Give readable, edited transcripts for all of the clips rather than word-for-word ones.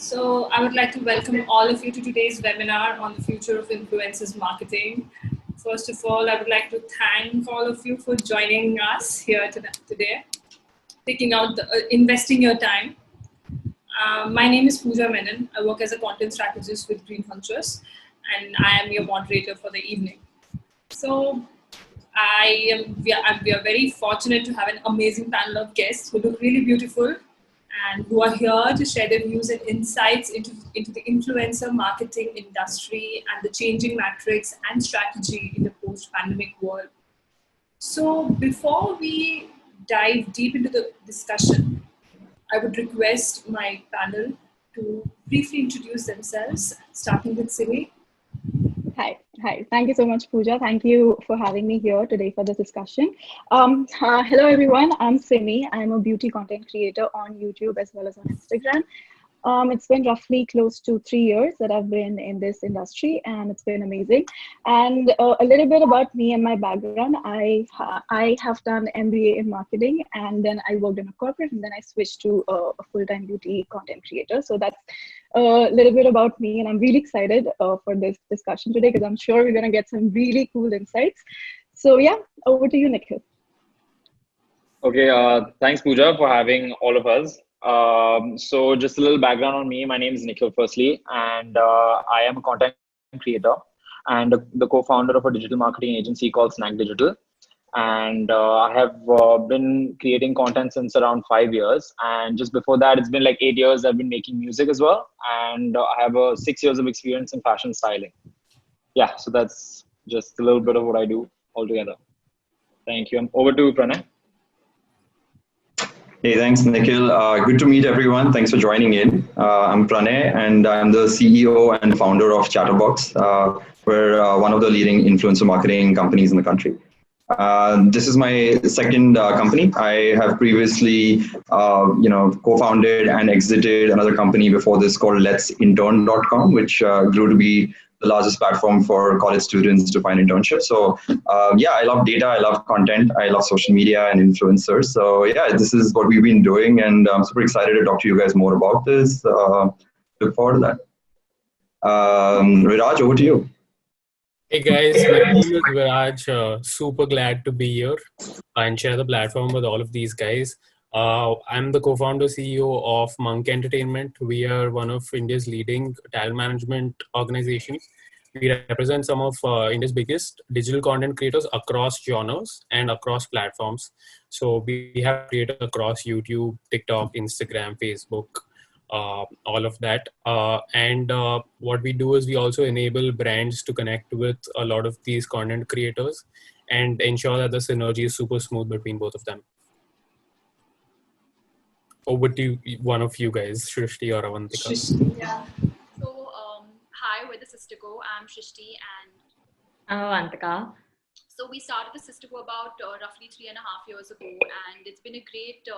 So I would like to welcome all of you to today's webinar on the future of influencers marketing. First of all, I would like to thank all of you for joining us here today, taking out investing your time. My name is Puja Menon. I work as a content strategist with GreenHonchos, and I am your moderator for the evening. So we are very fortunate to have an amazing panel of guests who look really beautiful and who are here to share their views and insights into the influencer marketing industry and the changing metrics and strategy in the post-pandemic world. So before we dive deep into the discussion, I would request my panel to briefly introduce themselves, starting with Simmy. Hi. Thank you so much, Puja. Thank you for having me here today for this discussion. Hello, everyone. I'm Simmy. I'm a beauty content creator on YouTube as well as on Instagram. It's been roughly close to 3 years that I've been in this industry, and it's been amazing. And a little bit about me and my background. I have done MBA in marketing, and then I worked in a corporate, and then I switched to a full-time beauty content creator. So that's a little bit about me, and I'm really excited for this discussion today because I'm sure we're going to get some really cool insights. So yeah, over to you, Nikhil. Okay, thanks Puja for having all of us. So just a little background on me. My name is Nikhil firstly, and I am a content creator and the co-founder of a digital marketing agency called Snack Digital. And I have been creating content since around 5 years. And just before that, it's been like 8 years I've been making music as well. And I have 6 years of experience in fashion styling. Yeah, so that's just a little bit of what I do altogether. Thank you. Over to Pranay. Hey, thanks, Nikhil. Good to meet everyone. Thanks for joining in. I'm Pranay, and I'm the CEO and founder of CHTRBox. We're one of the leading influencer marketing companies in the country. This is my second company. I have previously, co-founded and exited another company before this called letsintern.com, which grew to be the largest platform for college students to find internships. So yeah, I love data, I love content, I love social media and influencers. So yeah, this is what we've been doing, and I'm super excited to talk to you guys more about this. Look forward to that. Viraj, over to you. Hey guys, my name is Viraj. Super glad to be here and share the platform with all of these guys. I'm the co-founder CEO of MonkE Entertainment. We are one of India's leading talent management organizations. We represent some of India's biggest digital content creators across genres and across platforms. So we have creators across YouTube, TikTok, Instagram, Facebook, all of that. And what we do is we also enable brands to connect with a lot of these content creators and ensure that the synergy is super smooth between both of them. Over to one of you guys, Srishti or Avantika. Srishti, yeah. So, hi, we're the Sisterco. I'm Srishti and I'm Avantika. So we started the Sisterco about roughly 3.5 years ago, and it's been a great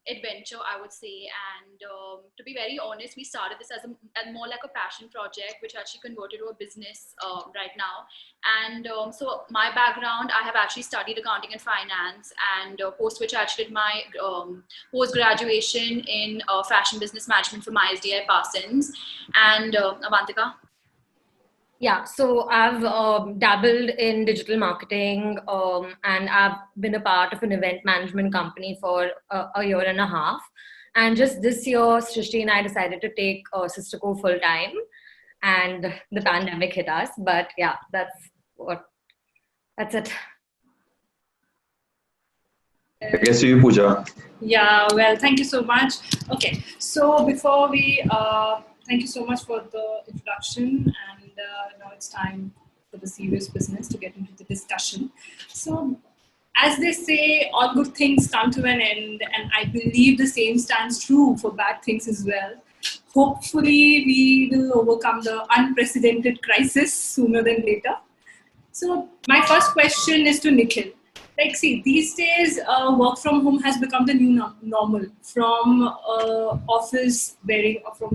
adventure, I would say. And to be very honest, we started this as more like a passion project, which actually converted to a business right now. And so my background, I have actually studied accounting and finance, and post which I actually did my post-graduation in fashion business management from ISDI Parsons. And Avantika? Yeah, so I've dabbled in digital marketing and I've been a part of an event management company for a year and a half. And just this year, Srishti and I decided to take Sisterco full time, and the pandemic hit us. But yeah, that's it. I guess to you, Puja. Yeah, well, thank you so much. Okay, so before we, thank you so much for the introduction, and now it's time for the serious business to get into the discussion. So, as they say, all good things come to an end, and I believe the same stands true for bad things as well. Hopefully, we will overcome the unprecedented crisis sooner than later. So, my first question is to Nikhil. Like, see, these days, work from home has become the new normal. From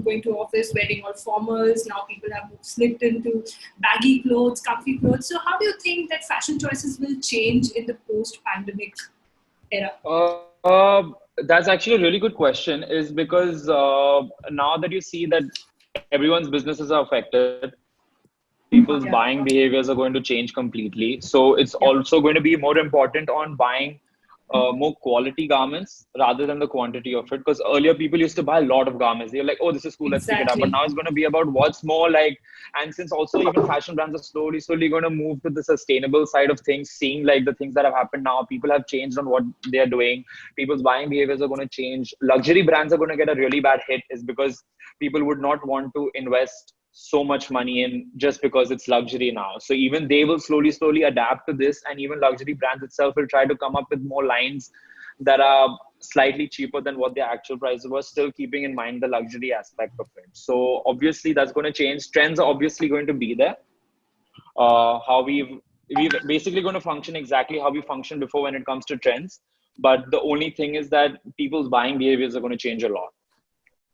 going to office wearing all formals. Now people have slipped into baggy clothes, comfy clothes. So, how do you think that fashion choices will change in the post-pandemic era? That's actually a really good question, is because now that you see that everyone's businesses are affected, people's Yeah. buying behaviors are going to change completely. So it's Yeah. also going to be more important on buying more quality garments rather than the quantity of it. Because earlier people used to buy a lot of garments. They're like, oh, this is cool, let's pick it up. But Exactly. now it's going to be about what's more like, and since also even fashion brands are slowly going to move to the sustainable side of things, seeing like the things that have happened now, people have changed on what they're doing. People's buying behaviors are going to change. Luxury brands are going to get a really bad hit, is because people would not want to invest so much money in just because it's luxury now. So even they will slowly adapt to this, and even luxury brands itself will try to come up with more lines that are slightly cheaper than what their actual prices were, still keeping in mind the luxury aspect of it. So obviously that's going to change. Trends are obviously going to be there. How we've basically going to function exactly how we functioned before when it comes to trends. But the only thing is that people's buying behaviors are going to change a lot.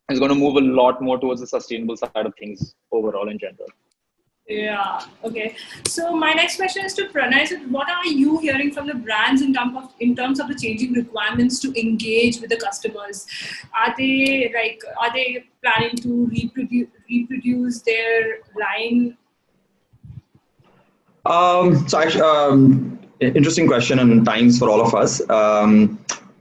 It's going to move a lot more towards the sustainable side of things overall in general. Yeah. Okay. So my next question is to Pranay. So what are you hearing from the brands in terms of the changing requirements to engage with the customers? Are they planning to reproduce their line? So actually, interesting question and times for all of us.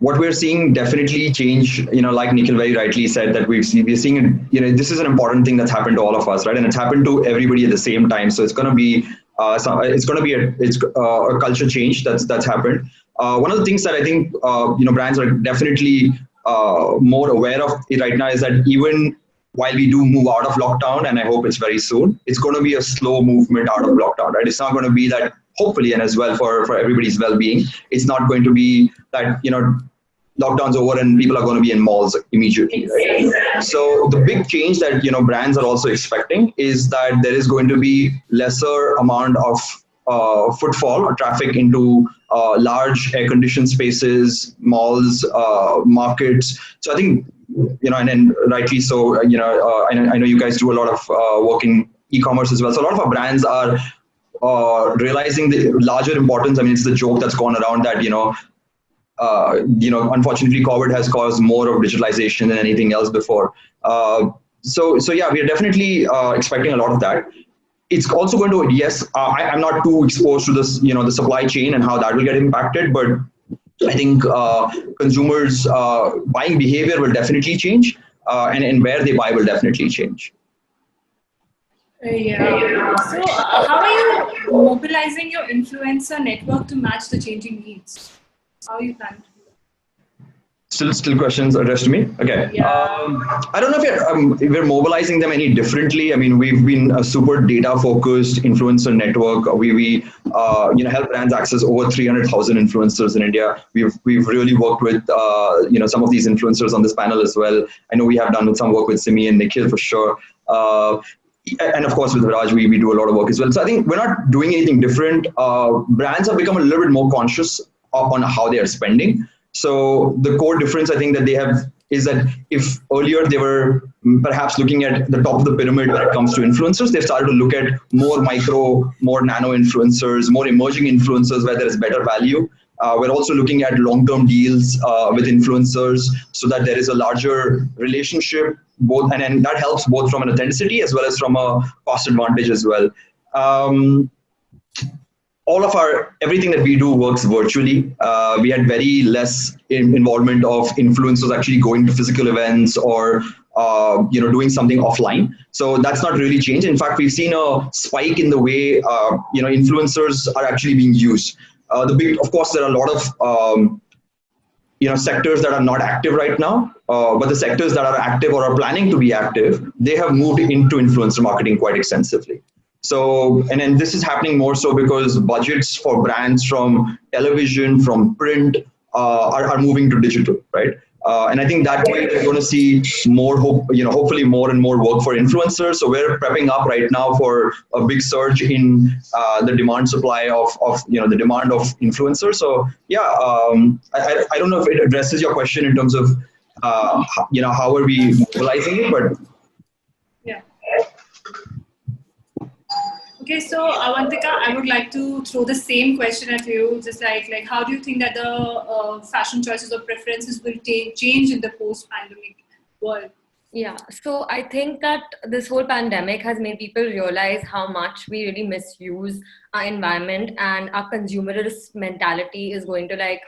What we're seeing definitely change, like Nikhil very rightly said, that we're seeing, this is an important thing that's happened to all of us, right? And it's happened to everybody at the same time. So it's going to be, a culture change that's happened. One of the things that I think, brands are definitely more aware of it right now is that even while we do move out of lockdown, and I hope it's very soon, it's going to be a slow movement out of lockdown, right? It's not going to be that, hopefully, and as well for everybody's well-being, it's not going to be that, lockdown's over and people are going to be in malls immediately, right? So the big change that, brands are also expecting is that there is going to be lesser amount of footfall or traffic into large air-conditioned spaces, malls, markets. So I think, and rightly so, I know you guys do a lot of work in e-commerce as well. So a lot of our brands are realizing the larger importance. I mean, it's the joke that's gone around that, unfortunately, COVID has caused more of digitalization than anything else before. So yeah, we are definitely expecting a lot of that. It's also going to, yes, I'm not too exposed to this, the supply chain and how that will get impacted, but I think consumers' buying behavior will definitely change, and where they buy will definitely change. Yeah. So how are you mobilizing your influencer network to match the changing needs? How are you planning to do that? Still questions addressed to me? Okay. Yeah. I don't know if we're mobilizing them any differently. I mean, we've been a super data-focused influencer network. We help brands access over 300,000 influencers in India. We've really worked with some of these influencers on this panel as well. I know we have done some work with Simmy and Nikhil for sure. And of course, with Viraj, we do a lot of work as well. So I think we're not doing anything different. Brands have become a little bit more conscious on how they are spending. So the core difference I think that they have is that if earlier they were perhaps looking at the top of the pyramid when it comes to influencers, they've started to look at more micro, more nano influencers, more emerging influencers where there is better value. We're also looking at long-term deals with influencers so that there is a larger relationship, both, and that helps both from an authenticity as well as from a cost advantage as well. Everything that we do works virtually. We had very less involvement of influencers actually going to physical events or doing something offline. So that's not really changed. In fact, we've seen a spike in the way influencers are actually being used. Of course, there are a lot of sectors that are not active right now, but the sectors that are active or are planning to be active, they have moved into influencer marketing quite extensively. So, and then this is happening more so because budgets for brands from television, from print, are moving to digital, right? And I think that way we're going to see more, hopefully more and more work for influencers. So we're prepping up right now for a big surge in the demand supply of the demand of influencers. So yeah, I don't know if it addresses your question in terms of how are we mobilizing it, but yeah. Okay, so Avantika, I would like to throw the same question at you. Just like how do you think that the fashion choices or preferences will change in the post-pandemic world? Yeah, so I think that this whole pandemic has made people realize how much we really misuse our environment, and our consumerist mentality is going to like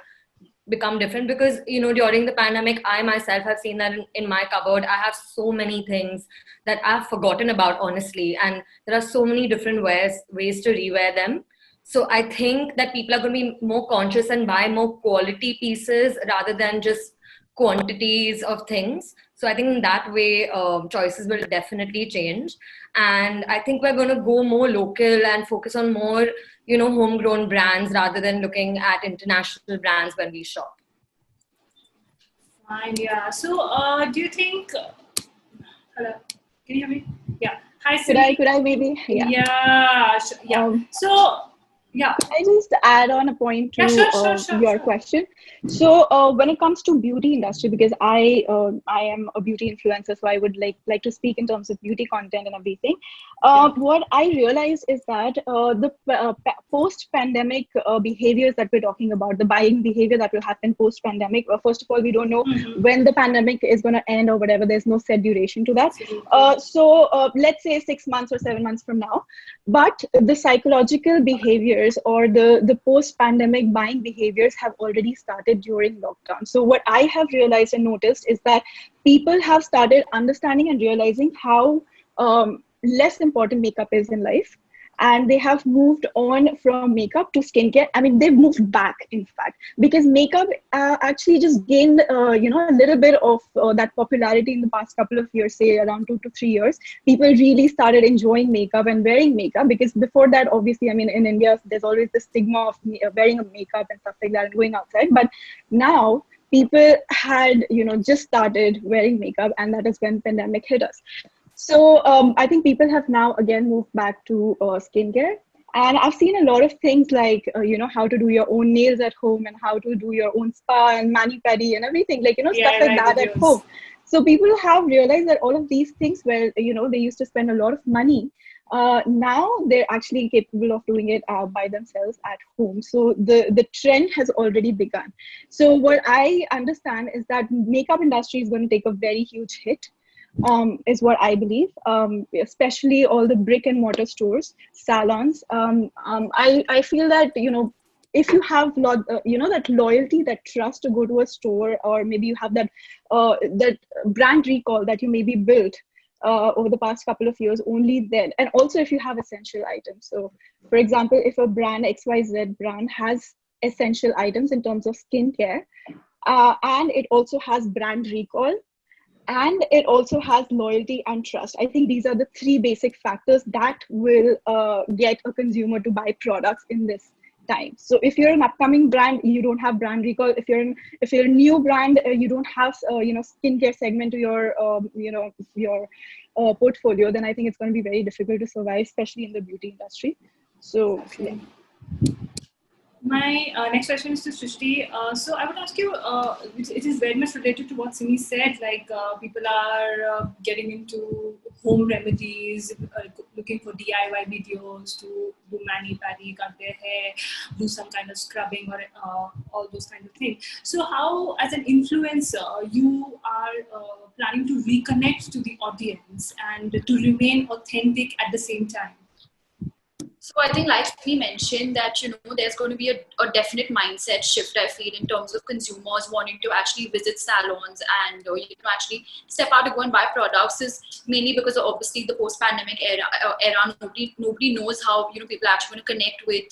become different, because during the pandemic I myself have seen that in my cupboard I have so many things that I've forgotten about, honestly, and there are so many different ways to rewear them. So I think that people are going to be more conscious and buy more quality pieces rather than just quantities of things. So I think in that way, choices will definitely change. And I think we're going to go more local and focus on more, homegrown brands rather than looking at international brands when we shop. Fine, yeah. So, do you think? Hello, can you hear me? Yeah. Hi, Simmy. Could I maybe? Yeah. Yeah. Yeah. So, yeah. I just add on a point to your question. So when it comes to beauty industry, because I am a beauty influencer, so I would like to speak in terms of beauty content and everything. What I realize is that the post-pandemic behaviors that we're talking about, the buying behavior that will happen post-pandemic. First of all, we don't know when the pandemic is going to end or whatever. There's no set duration to that. So let's say 6 months or 7 months from now. But the psychological behaviors or the post-pandemic buying behaviors have already started during lockdown. So what I have realized and noticed is that people have started understanding and realizing how less important makeup is in life. And they have moved on from makeup to skincare. I mean, they've moved back, in fact, because makeup actually just gained, a little bit of that popularity in the past couple of years, say around 2 to 3 years. People really started enjoying makeup and wearing makeup, because before that, obviously, I mean, in India, there's always the stigma of wearing a makeup and stuff like that and going outside. But now people had, just started wearing makeup, and that is when pandemic hit us. So I think people have now again moved back to skincare. And I've seen a lot of things like, how to do your own nails at home and how to do your own spa and mani-pedi and everything, like, stuff like that at home. So people have realized that all of these things where, they used to spend a lot of money. Now they're actually capable of doing it by themselves at home. So the trend has already begun. So what I understand is that makeup industry is going to take a very huge hit. Is what I believe, especially all the brick and mortar stores, salons. I feel that, if you have that loyalty, that trust to go to a store, or maybe you have that that brand recall that you maybe built over the past couple of years, only then. And also if you have essential items. So for example, if a brand XYZ brand has essential items in terms of skincare, and it also has brand recall, and it also has loyalty and trust. I think these are the three basic factors that will get a consumer to buy products in this time. So if you're an upcoming brand, you don't have brand recall. If you're a new brand, you don't have skincare segment to your your portfolio, then I think it's going to be very difficult to survive, especially in the beauty industry. So yeah. My next question is to Srishti. So I would ask you, it is very much related to what Simmy said, like people are getting into home remedies, looking for DIY videos to do mani-pedi, cut their hair, do some kind of scrubbing or all those kind of things. So how, as an influencer, you are planning to reconnect to the audience and to remain authentic at the same time? So I think, like we mentioned, that there's going to be a definite mindset shift, I feel, in terms of consumers wanting to actually visit salons and actually step out to go and buy products, is mainly because of obviously the post-pandemic era. Nobody knows how people actually want to connect with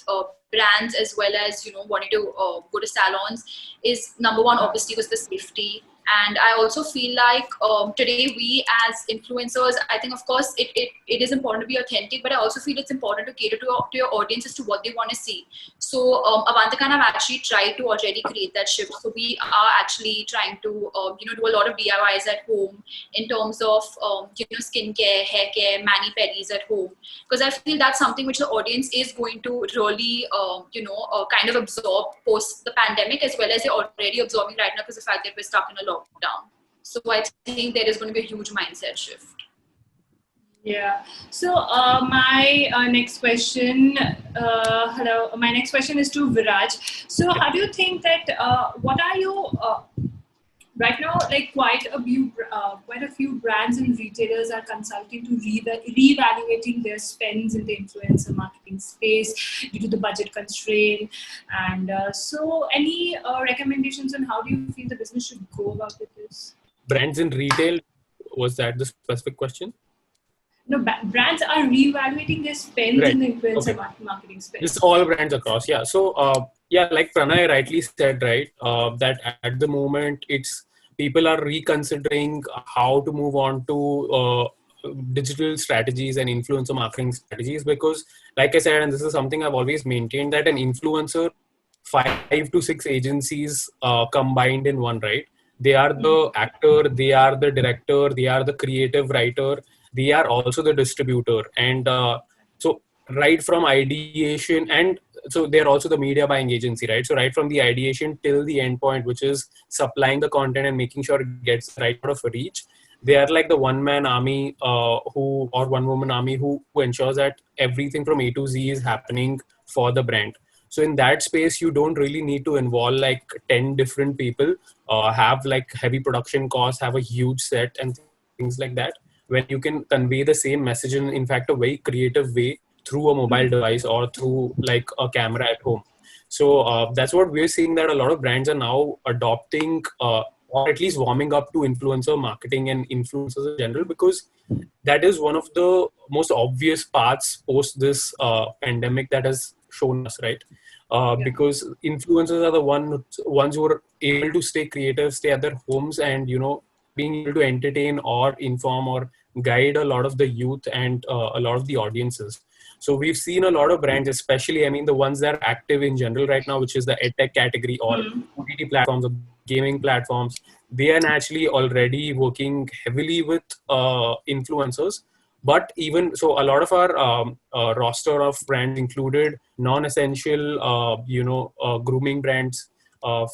brands, as well as wanting to go to salons. Is number one, obviously, was the safety. And I also feel like today we as influencers, I think of course it is important to be authentic, but I also feel it's important to cater to your audience as to what they want to see. So Avantika and I've actually tried to already create that shift. So we are actually trying to do a lot of DIYs at home in terms of skincare, hair care, mani-pedis at home, because I feel that's something which the audience is going to really kind of absorb post the pandemic, as well as they're already absorbing right now because of the fact that we're stuck in a lockdown. So I think there is going to be a huge mindset shift. Yeah. So my next question, hello. My next question is to Viraj. So how do you think that? What are you right now? Like quite a few brands and retailers are consulting to reevaluating their spends in the influencer marketing space due to the budget constraint. And so, any recommendations on how do you feel the business should go about with this? Brands in retail, was that the specific question? No, brands are reevaluating their spends in the influencer marketing space. It's all brands across, yeah. So, yeah, like Pranay rightly said, right, that at the moment, it's people are reconsidering how to move on to digital strategies and influencer marketing strategies because, like I said, and this is something I've always maintained, that an influencer, 5 to 6 agencies combined in one, right? They are the actor, they are the director, they are the creative writer, they are also the distributor, and so right from ideation, and so they're also the media buying agency, right? So right from the ideation till the end point, which is supplying the content and making sure it gets right out of reach, they are like the one-man army or one-woman army who ensures that everything from A to Z is happening for the brand. So in that space, you don't really need to involve like 10 different people, have like heavy production costs, have a huge set and things like that, when you can convey the same message in fact, a very creative way through a mobile device or through like a camera at home. So that's what we're seeing, that a lot of brands are now adopting or at least warming up to influencer marketing and influencers in general, because that is one of the most obvious paths post this pandemic that has shown us, right? Because influencers are the ones who are able to stay creative, stay at their homes, and being able to entertain or inform or guide a lot of the youth and a lot of the audiences. So we've seen a lot of brands, especially, I mean, the ones that are active in general right now, which is the edtech category or OTT platforms or gaming platforms. They are naturally already working heavily with influencers. But even so, a lot of our roster of brands included non-essential, grooming brands,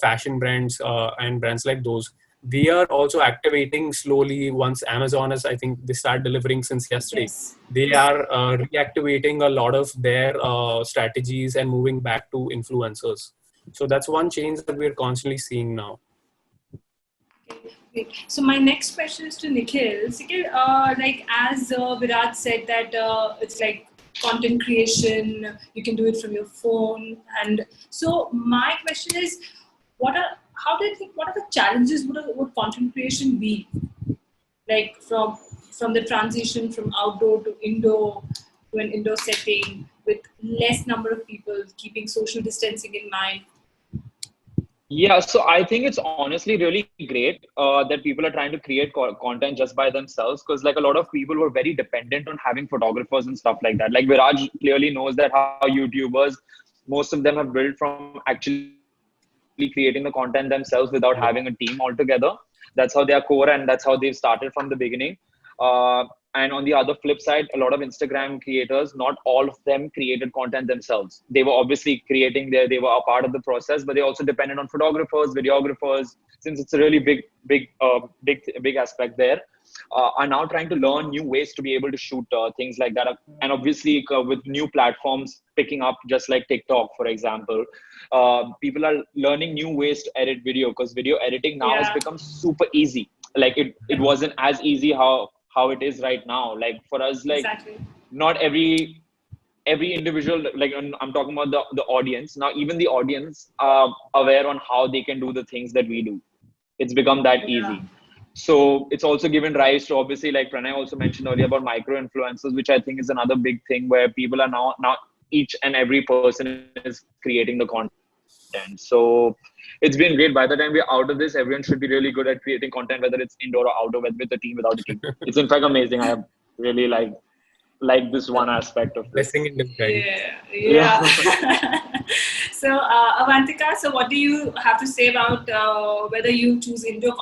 fashion brands, and brands like those. They are also activating slowly once Amazon has, I think, they start delivering since yesterday. Yes. They are reactivating a lot of their strategies and moving back to influencers. So that's one change that we're constantly seeing now. Great. So my next question is to Nikhil. Nikhil, like as Viraj said that it's like content creation, you can do it from your phone. And so my question is, what are the challenges would content creation be? Like from the transition from outdoor to indoor to an indoor setting with less number of people, keeping social distancing in mind. Yeah, so I think it's honestly really great that people are trying to create content just by themselves, because like a lot of people were very dependent on having photographers and stuff like that. Like Viraj clearly knows that how YouTubers, most of them have built from actually creating the content themselves without having a team altogether. That's how they are core, and that's how they've started from the beginning. And on the other flip side, a lot of Instagram creators, not all of them created content themselves. They were obviously creating they were a part of the process, but they also depended on photographers, videographers, since it's a really big aspect there. Are now trying to learn new ways to be able to shoot things like that. And obviously with new platforms picking up, just like TikTok, for example, people are learning new ways to edit video, because video editing now has become super easy. Like it wasn't as easy how it is right now. Like for us, like not every individual, like I'm talking about the audience now, even the audience are aware on how they can do the things that we do. It's become that easy. So it's also given rise to, obviously, like Pranay also mentioned earlier, about micro influencers, which I think is another big thing where people are now each and every person is creating the content. So it's been great. By the time we're out of this, everyone should be really good at creating content, whether it's indoor or outdoor, whether with a team, without a team. It's in fact amazing. I have really like this one aspect of this. Yeah. So Avantika, so what do you have to say about whether you choose indoor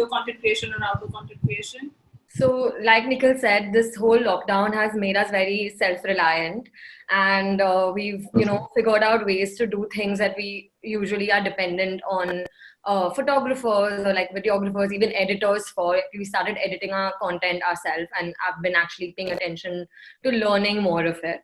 content creation or outdoor content creation? So like Nikhil said, this whole lockdown has made us very self-reliant, and we've figured out ways to do things that we usually are dependent on photographers or like videographers, even editors for it. We started editing our content ourselves, and I've been actually paying attention to learning more of it.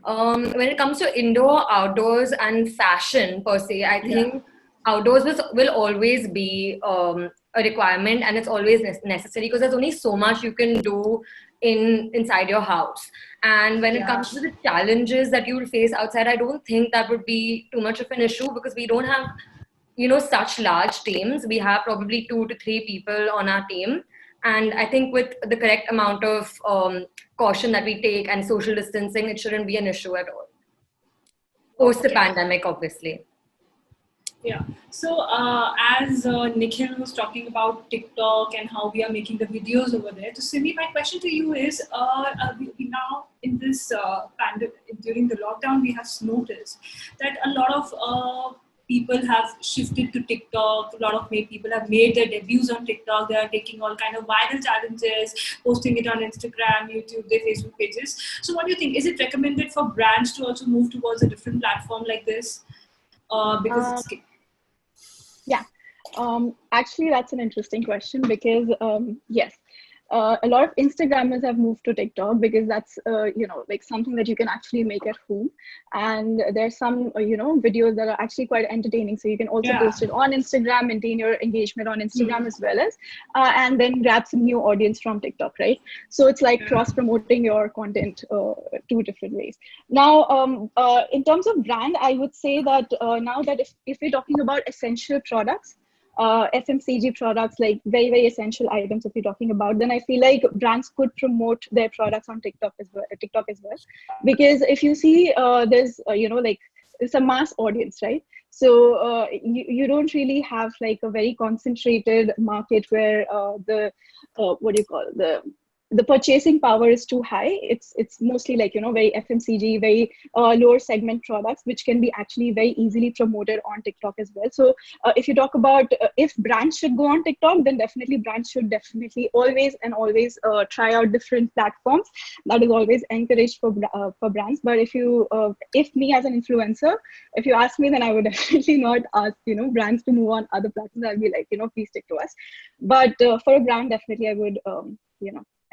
When it comes to indoor, outdoors, and fashion per se, I think outdoors will always be a requirement, and it's always necessary because there's only so much you can do inside your house. And when it comes to the challenges that you will face outside, I don't think that would be too much of an issue because we don't have, such large teams. We have probably 2 to 3 people on our team. And I think with the correct amount of caution that we take and social distancing, it shouldn't be an issue at all. Post the pandemic, obviously. Yeah. So as Nikhil was talking about TikTok and how we are making the videos over there, so Simmy, my question to you is, we now in this pandemic, during the lockdown, we have noticed that a lot of people have shifted to TikTok. A lot of people have made their debuts on TikTok. They are taking all kind of viral challenges, posting it on Instagram, YouTube, their Facebook pages. So what do you think? Is it recommended for brands to also move towards a different platform like this? Because it's... Yeah, actually, that's an interesting question because, yes, a lot of Instagrammers have moved to TikTok because that's, like something that you can actually make at home. And there's some, videos that are actually quite entertaining. So you can also post it on Instagram, maintain your engagement on Instagram as well as, and then grab some new audience from TikTok, right? So it's like cross-promoting your content 2 different ways. Now, in terms of brand, I would say that now that if we're talking about essential products, FMCG products, like very, very essential items, if you're talking about, then I feel like brands could promote their products on TikTok as well. Because if you see, there's, like it's a mass audience, right? So you don't really have like a very concentrated market where the purchasing power is too high. It's mostly like, very FMCG, very lower segment products, which can be actually very easily promoted on TikTok as well. So if you talk about if brands should go on TikTok, then definitely brands should always try out different platforms. That is always encouraged for brands. But if me as an influencer, if you ask me, then I would definitely not ask, brands to move on other platforms. I'll be like, please stick to us. But for a brand, definitely I would,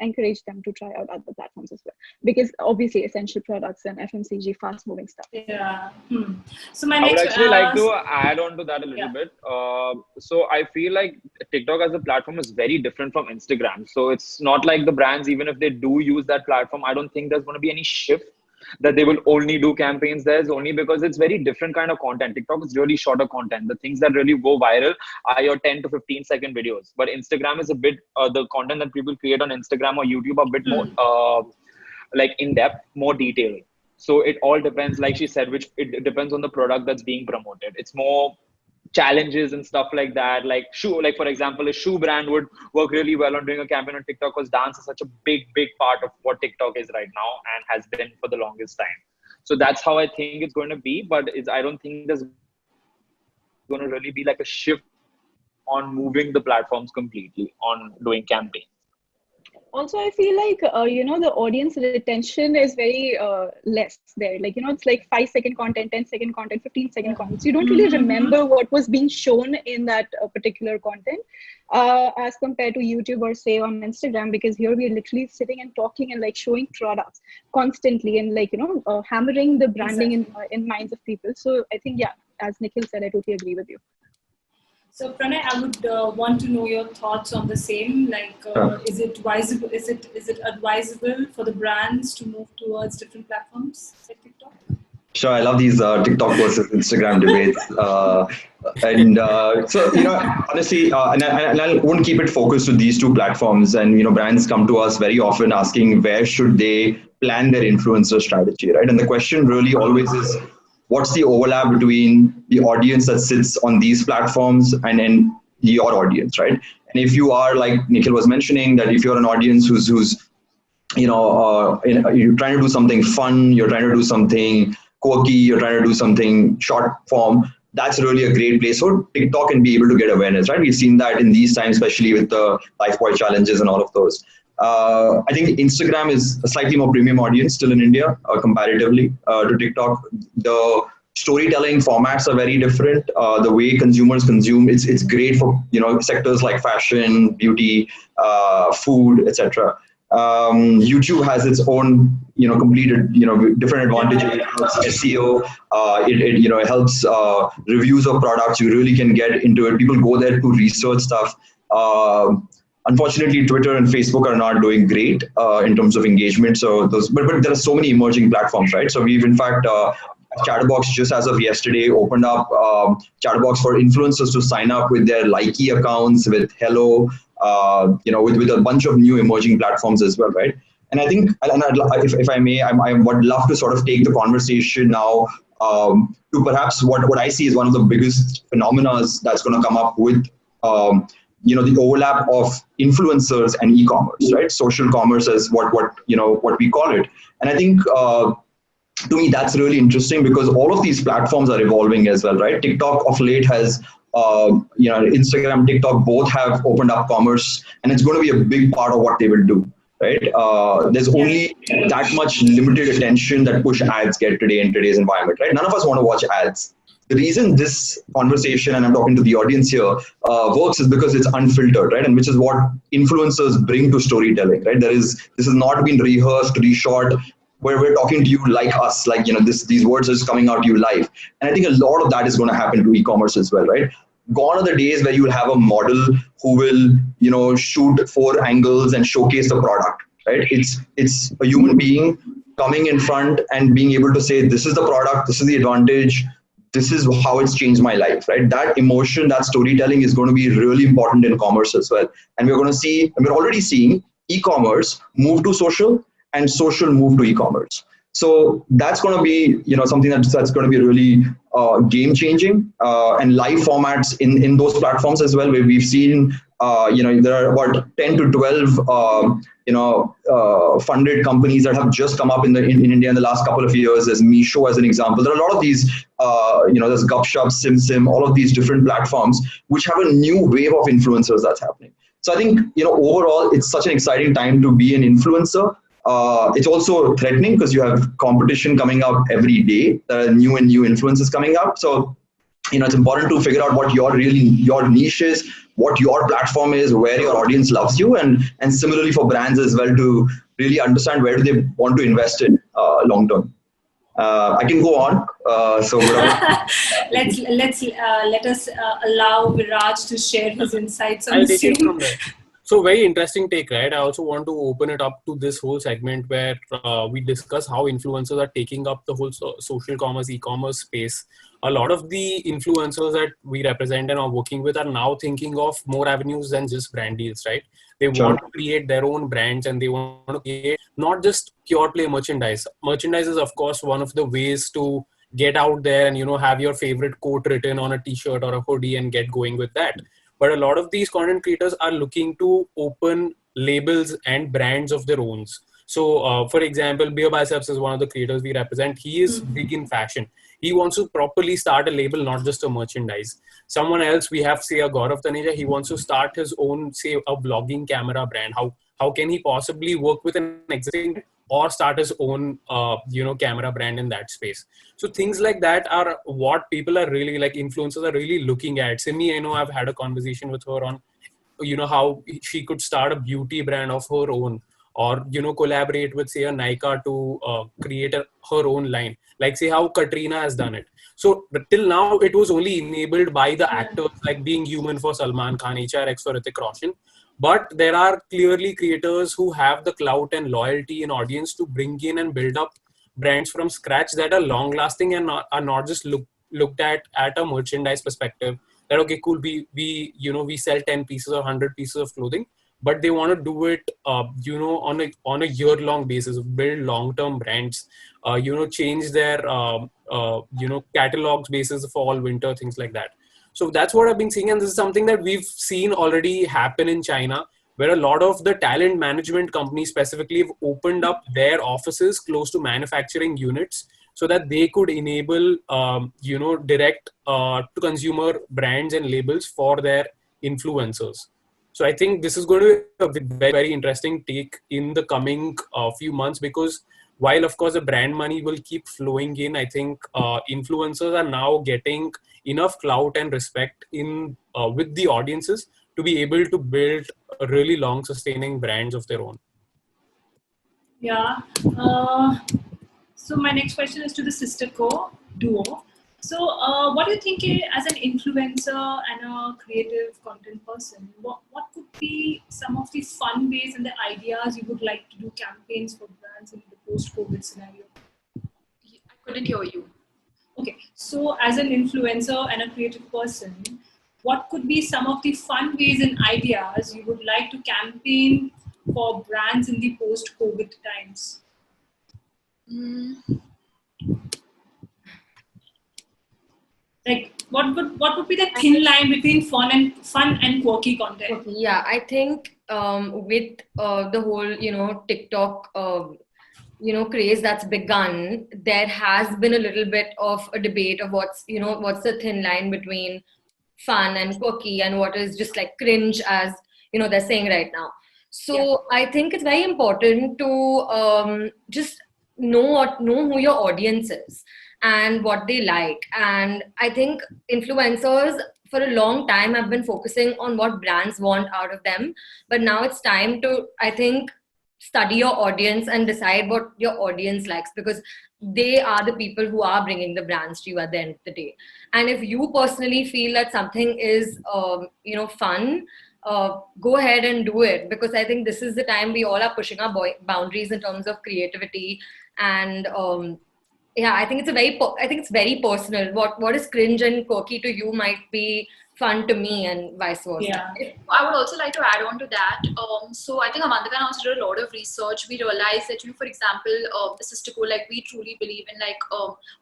encourage them to try out other platforms as well, because obviously essential products and FMCG, fast moving stuff. So I would actually like to add on to that a little bit. So I feel like TikTok as a platform is very different from Instagram. So it's not like the brands, even if they do use that platform, I don't think there's going to be any shift that they will only do campaigns there, is only because it's very different kind of content. TikTok is really shorter content. The things that really go viral are your 10 to 15 second videos. But Instagram is a bit, the content that people create on Instagram or YouTube are a bit more like in-depth, more detailed. So it all depends, like she said, it depends on the product that's being promoted. It's more challenges and stuff like that. Like for example, a shoe brand would work really well on doing a campaign on TikTok because dance is such a big part of what TikTok is right now and has been for the longest time. So that's how I think it's going to be. But I don't think there's going to really be like a shift on moving the platforms completely on doing campaigns. Also, I feel like, the audience retention is very less there. Like, it's like 5-second content, 10-second content, 15-second content. So you don't really remember what was being shown in that particular content as compared to YouTube or say on Instagram, because here we're literally sitting and talking and like showing products constantly and like, hammering the branding in minds of people. So I think, as Nikhil said, I totally agree with you. So Pranay, I would want to know your thoughts on the same. Like, is it advisable? Is it advisable for the brands to move towards different platforms like TikTok? Sure, I love these TikTok versus Instagram debates. So honestly, and I won't keep it focused to these 2 platforms. And brands come to us very often asking where should they plan their influencer strategy, right? And the question really always is, what's the overlap between the audience that sits on these platforms and then your audience, right? And if you are, like Nikhil was mentioning, that if you're an audience who's you're trying to do something fun, you're trying to do something quirky, you're trying to do something short form, that's really a great place for TikTok and be able to get awareness, right? We've seen that in these times, especially with the 𝐓𝐈𝐌𝐄𝐒 challenges and all of those. I think Instagram is a slightly more premium audience still in India comparatively to TikTok. The storytelling formats are very different. The way consumers consume, it's great for sectors like fashion, beauty, food, etc. YouTube has its own completed different advantages. It helps SEO. It helps reviews of products. You really can get into it. People go there to research stuff. Unfortunately, Twitter and Facebook are not doing great in terms of engagement. So but there are so many emerging platforms, right? So we've in fact CHTRBox just as of yesterday opened up CHTRBox for influencers to sign up with their 𝐒𝐈𝐌𝐄𝐒 accounts, with Hello, with a bunch of new emerging platforms as well, right? And I think, and if I may, I would love to sort of take the conversation now to perhaps what I see is one of the biggest phenomena that's going to come up with the overlap of influencers and e-commerce, right? Social commerce is what we call it. And I think to me that's really interesting because all of these platforms are evolving as well, right? TikTok of late has Instagram, TikTok both have opened up commerce, and it's going to be a big part of what they will do, right? There's only that much limited attention that push ads get today in today's environment, right? None of us want to watch ads. The reason this conversation, and I'm talking to the audience here, works is because it's unfiltered, right? And which is what influencers bring to storytelling, right? This has not been rehearsed, reshot, where we're talking to you like us, like, these words are just coming out to you live. And I think a lot of that is going to happen to e-commerce as well, right? Gone are the days where you will have a model who will, shoot 4 angles and showcase the product, right? It's a human being coming in front and being able to say, this is the product, this is the advantage, this is how it's changed my life, right? That emotion, that storytelling is going to be really important in commerce as well. And we're going to see, and we're already seeing e-commerce move to social and social move to e-commerce. So that's going to be, something that's going to be really game changing, and live formats in those platforms as well, where we've seen, there are about 10 to 12, funded companies that have just come up in India in the last couple of years. There's Meesho as an example. There are a lot of these, there's GupShup, SimSim, all of these different platforms which have a new wave of influencers that's happening. So I think, overall, it's such an exciting time to be an influencer. It's also threatening because you have competition coming up every day. There are new influences coming up. So, it's important to figure out what your niche is, what your platform is, where your audience loves you, and similarly for brands as well to really understand where do they want to invest in long term. I can go on. Let us allow Viraj to share his insights on the same. From there. So very interesting take, right? I also want to open it up to this whole segment where we discuss how influencers are taking up the whole social commerce, e-commerce space. A lot of the influencers that we represent and are working with are now thinking of more avenues than just brand deals, right? They want to create their own brands, and they want to create not just pure play merchandise. Merchandise is, of course, one of the ways to get out there and, have your favorite quote written on a t-shirt or a hoodie and get going with that. But a lot of these content creators are looking to open labels and brands of their own. So, for example, Behaviour is one of the creators we represent. He is big in fashion. He wants to properly start a label, not just a merchandise. Someone else, we have, say, a 𝐒𝐈𝐌𝐄𝐒, he wants to start his own, say, a vlogging camera brand. How can he possibly work with an existing or start his own, camera brand in that space? So things like that are what people are really, like, influencers are really looking at. Simmy, I know I've had a conversation with her on, how she could start a beauty brand of her own, or, collaborate with, say, a Nykaa to create her own line. Like, say, how Katrina has done it. So till now, it was only enabled by the actors, like Being Human for Salman Khan, HRX for Hrithik Roshan. But there are clearly creators who have the clout and loyalty in audience to bring in and build up brands from scratch that are long lasting and are not just looked at a merchandise perspective. That, okay, cool, we sell 10 pieces or 100 pieces of clothing, but they want to do it, on a year-long basis, build long-term brands, change their, catalogs basis of fall, winter, things like that. So that's what I've been seeing. And this is something that we've seen already happen in China, where a lot of the talent management companies specifically have opened up their offices close to manufacturing units so that they could enable, direct to consumer brands and labels for their influencers. So I think this is going to be a very, very interesting take in the coming few months, because while of course the brand money will keep flowing in, I think influencers are now getting enough clout and respect in with the audiences to be able to build a really long sustaining brands of their own. Yeah. So my next question is to the sister duo. So what do you think as an influencer and a creative content person, what could be some of the fun ways and the ideas you would like to do campaigns for brands in the post-COVID scenario? I couldn't hear you. Okay, so as an influencer and a creative person, what could be some of the fun ways and ideas you would like to campaign for brands in the post-COVID times? Like what would be the thin line between fun and quirky content? Yeah, I think with the whole TikTok craze that's begun, there has been a little bit of a debate of what's the thin line between fun and quirky and what is just like cringe, as they're saying right now. So I think it's very important to just know who your audience is and what they like. And I think influencers for a long time have been focusing on what brands want out of them. But now it's time to, I think, study your audience and decide what your audience likes, because they are the people who are bringing the brands to you at the end of the day. And if you personally feel that something is, fun, go ahead and do it, because I think this is the time we all are pushing our boundaries in terms of creativity. And I think it's very personal. What is cringe and quirky to you might be fun to me, and vice versa. Yeah. I would also like to add on to that. So I think Avantika and I also did a lot of research. We realized that, for example, the sister co, like we truly believe in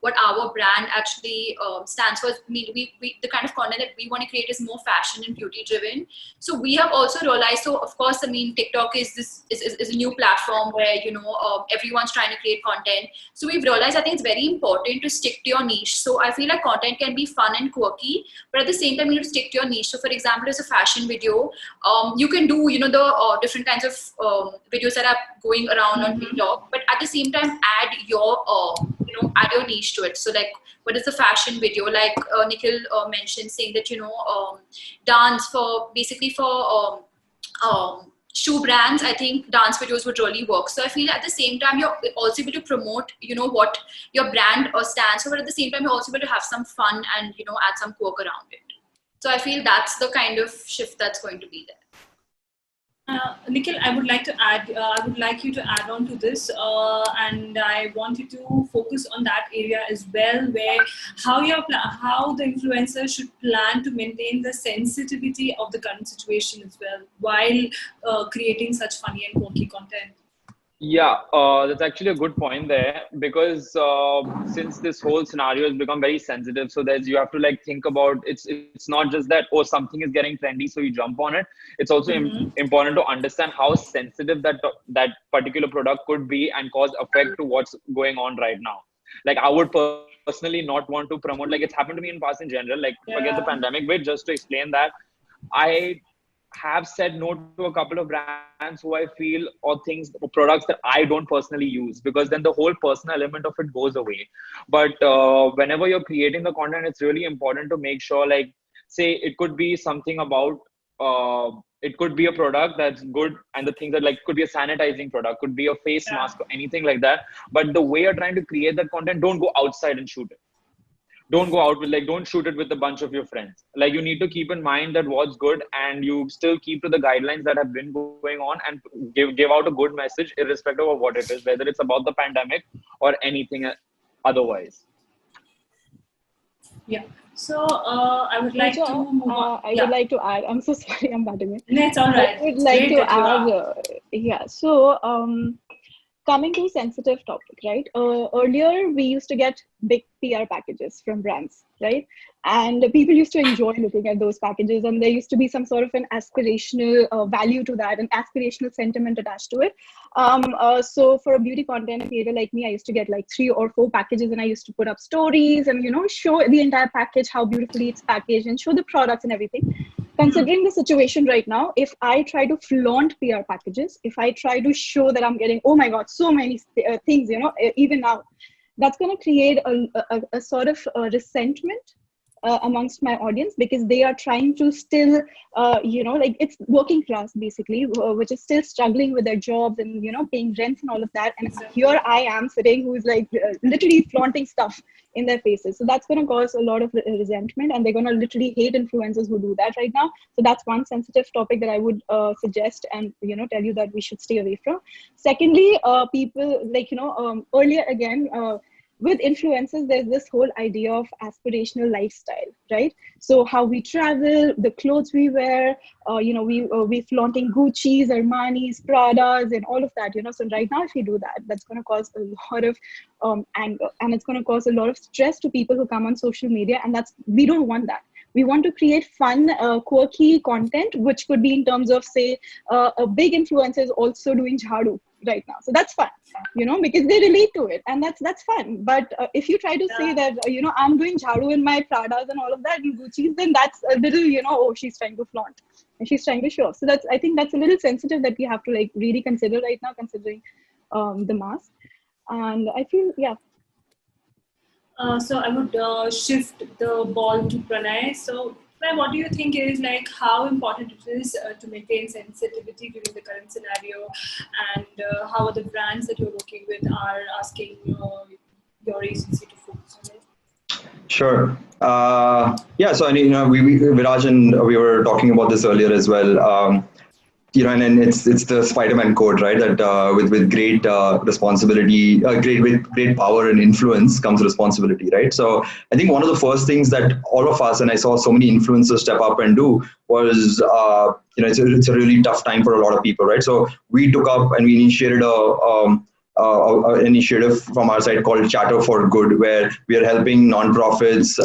what our brand actually stands for. We the kind of content that we want to create is more fashion and beauty driven. So we have also realized. So of course, TikTok is a new platform where everyone's trying to create content. So we've realized I think it's very important to stick to your niche. So I feel like content can be fun and quirky, but at the same time you need to stick to your niche. So for example, as a fashion video, you can do the different kinds of videos that are going around on TikTok, but at the same time add your add your niche to it. So like, what is the fashion video, like Nikhil mentioned, saying that dance for shoe brands. I think dance videos would really work. So I feel at the same time you're also able to promote what your brand stands for, but at the same time you're also able to have some fun and add some quirk around it. So I feel that's the kind of shift that's going to be there. Nikhil, I would like to add. I would like you to add on to this, and I want you to focus on that area as well, where how the influencer should plan to maintain the sensitivity of the current situation as well, while creating such funny and quirky content. Yeah, that's actually a good point there, because since this whole scenario has become very sensitive, so you have to think about it's not just that something is getting trendy so you jump on it. It's also important to understand how sensitive that particular product could be and cause effect to what's going on right now. Like I would personally not want to promote, it's happened to me in past in general, forget the pandemic bit, just to explain that I have said no to a couple of brands who I feel or products that I don't personally use, because then the whole personal element of it goes away. But whenever you're creating the content, it's really important to make sure, say it could be something about it could be a product that's good, and the things that could be a sanitizing product, could be a face mask or anything like that. But the way you're trying to create that content, don't go outside and shoot it. Don't go out with don't shoot it with a bunch of your friends. You need to keep in mind that what's good, and you still keep to the guidelines that have been going on, and give out a good message irrespective of what it is, whether it's about the pandemic or anything otherwise. Yeah. So I would like to move on. I would like to add. I'm so sorry, I'm butting in. No, it's all right. I would like to add. So coming to sensitive topic, right? Earlier we used to get big PR packages from brands, right? And people used to enjoy looking at those packages, and there used to be some sort of an aspirational value to that, an aspirational sentiment attached to it. So for a beauty content creator like me, I used to get 3 or 4 packages, and I used to put up stories and show the entire package, how beautifully it's packaged, and show the products and everything. considering the situation right now, if I try to flaunt PR packages, if I try to show that I'm getting, oh my God, so many things, even now, that's going to create a sort of resentment amongst my audience, because they are trying to still, like it's working class basically, which is still struggling with their jobs and, paying rents and all of that. And here I am sitting who's like literally flaunting stuff in their faces. So that's going to cause a lot of resentment, and they're going to literally hate influencers who do that right now. So that's one sensitive topic that I would suggest and, tell you that we should stay away from. Secondly, people like, earlier again, with influencers, there's this whole idea of aspirational lifestyle, right? So how we travel, the clothes we wear, we flaunting Gucci's, Armani's, Prada's, and all of that, So right now, if we do that, that's going to cause a lot of anger, and it's going to cause a lot of stress to people who come on social media, and we don't want that. We want to create fun, quirky content, which could be in terms of, say, a big influencer is also doing jhadu right now. So that's fun, because they relate to it, and that's fun. But if you try to say that, I'm doing jhadu in my Pradas and all of that and Gucci's, then that's a little, oh, she's trying to flaunt and she's trying to show. So I think that's a little sensitive that we have to like really consider right now, considering the mass. And I feel, yeah. So I would shift the ball to Pranay. So Pranay, what do you think is like how important it is to maintain sensitivity during the current scenario, and how are the brands that you're working with are asking your agency to focus on it? Sure. Yeah. So Viraj and we were talking about this earlier as well. And it's the Spider-Man quote, right? That with great responsibility, great power and influence comes responsibility, right? So I think one of the first things that all of us, and I saw so many influencers step up and do, was it's a really tough time for a lot of people, right? So we took up and we initiated an initiative from our side called Chatter for Good, where we are helping nonprofits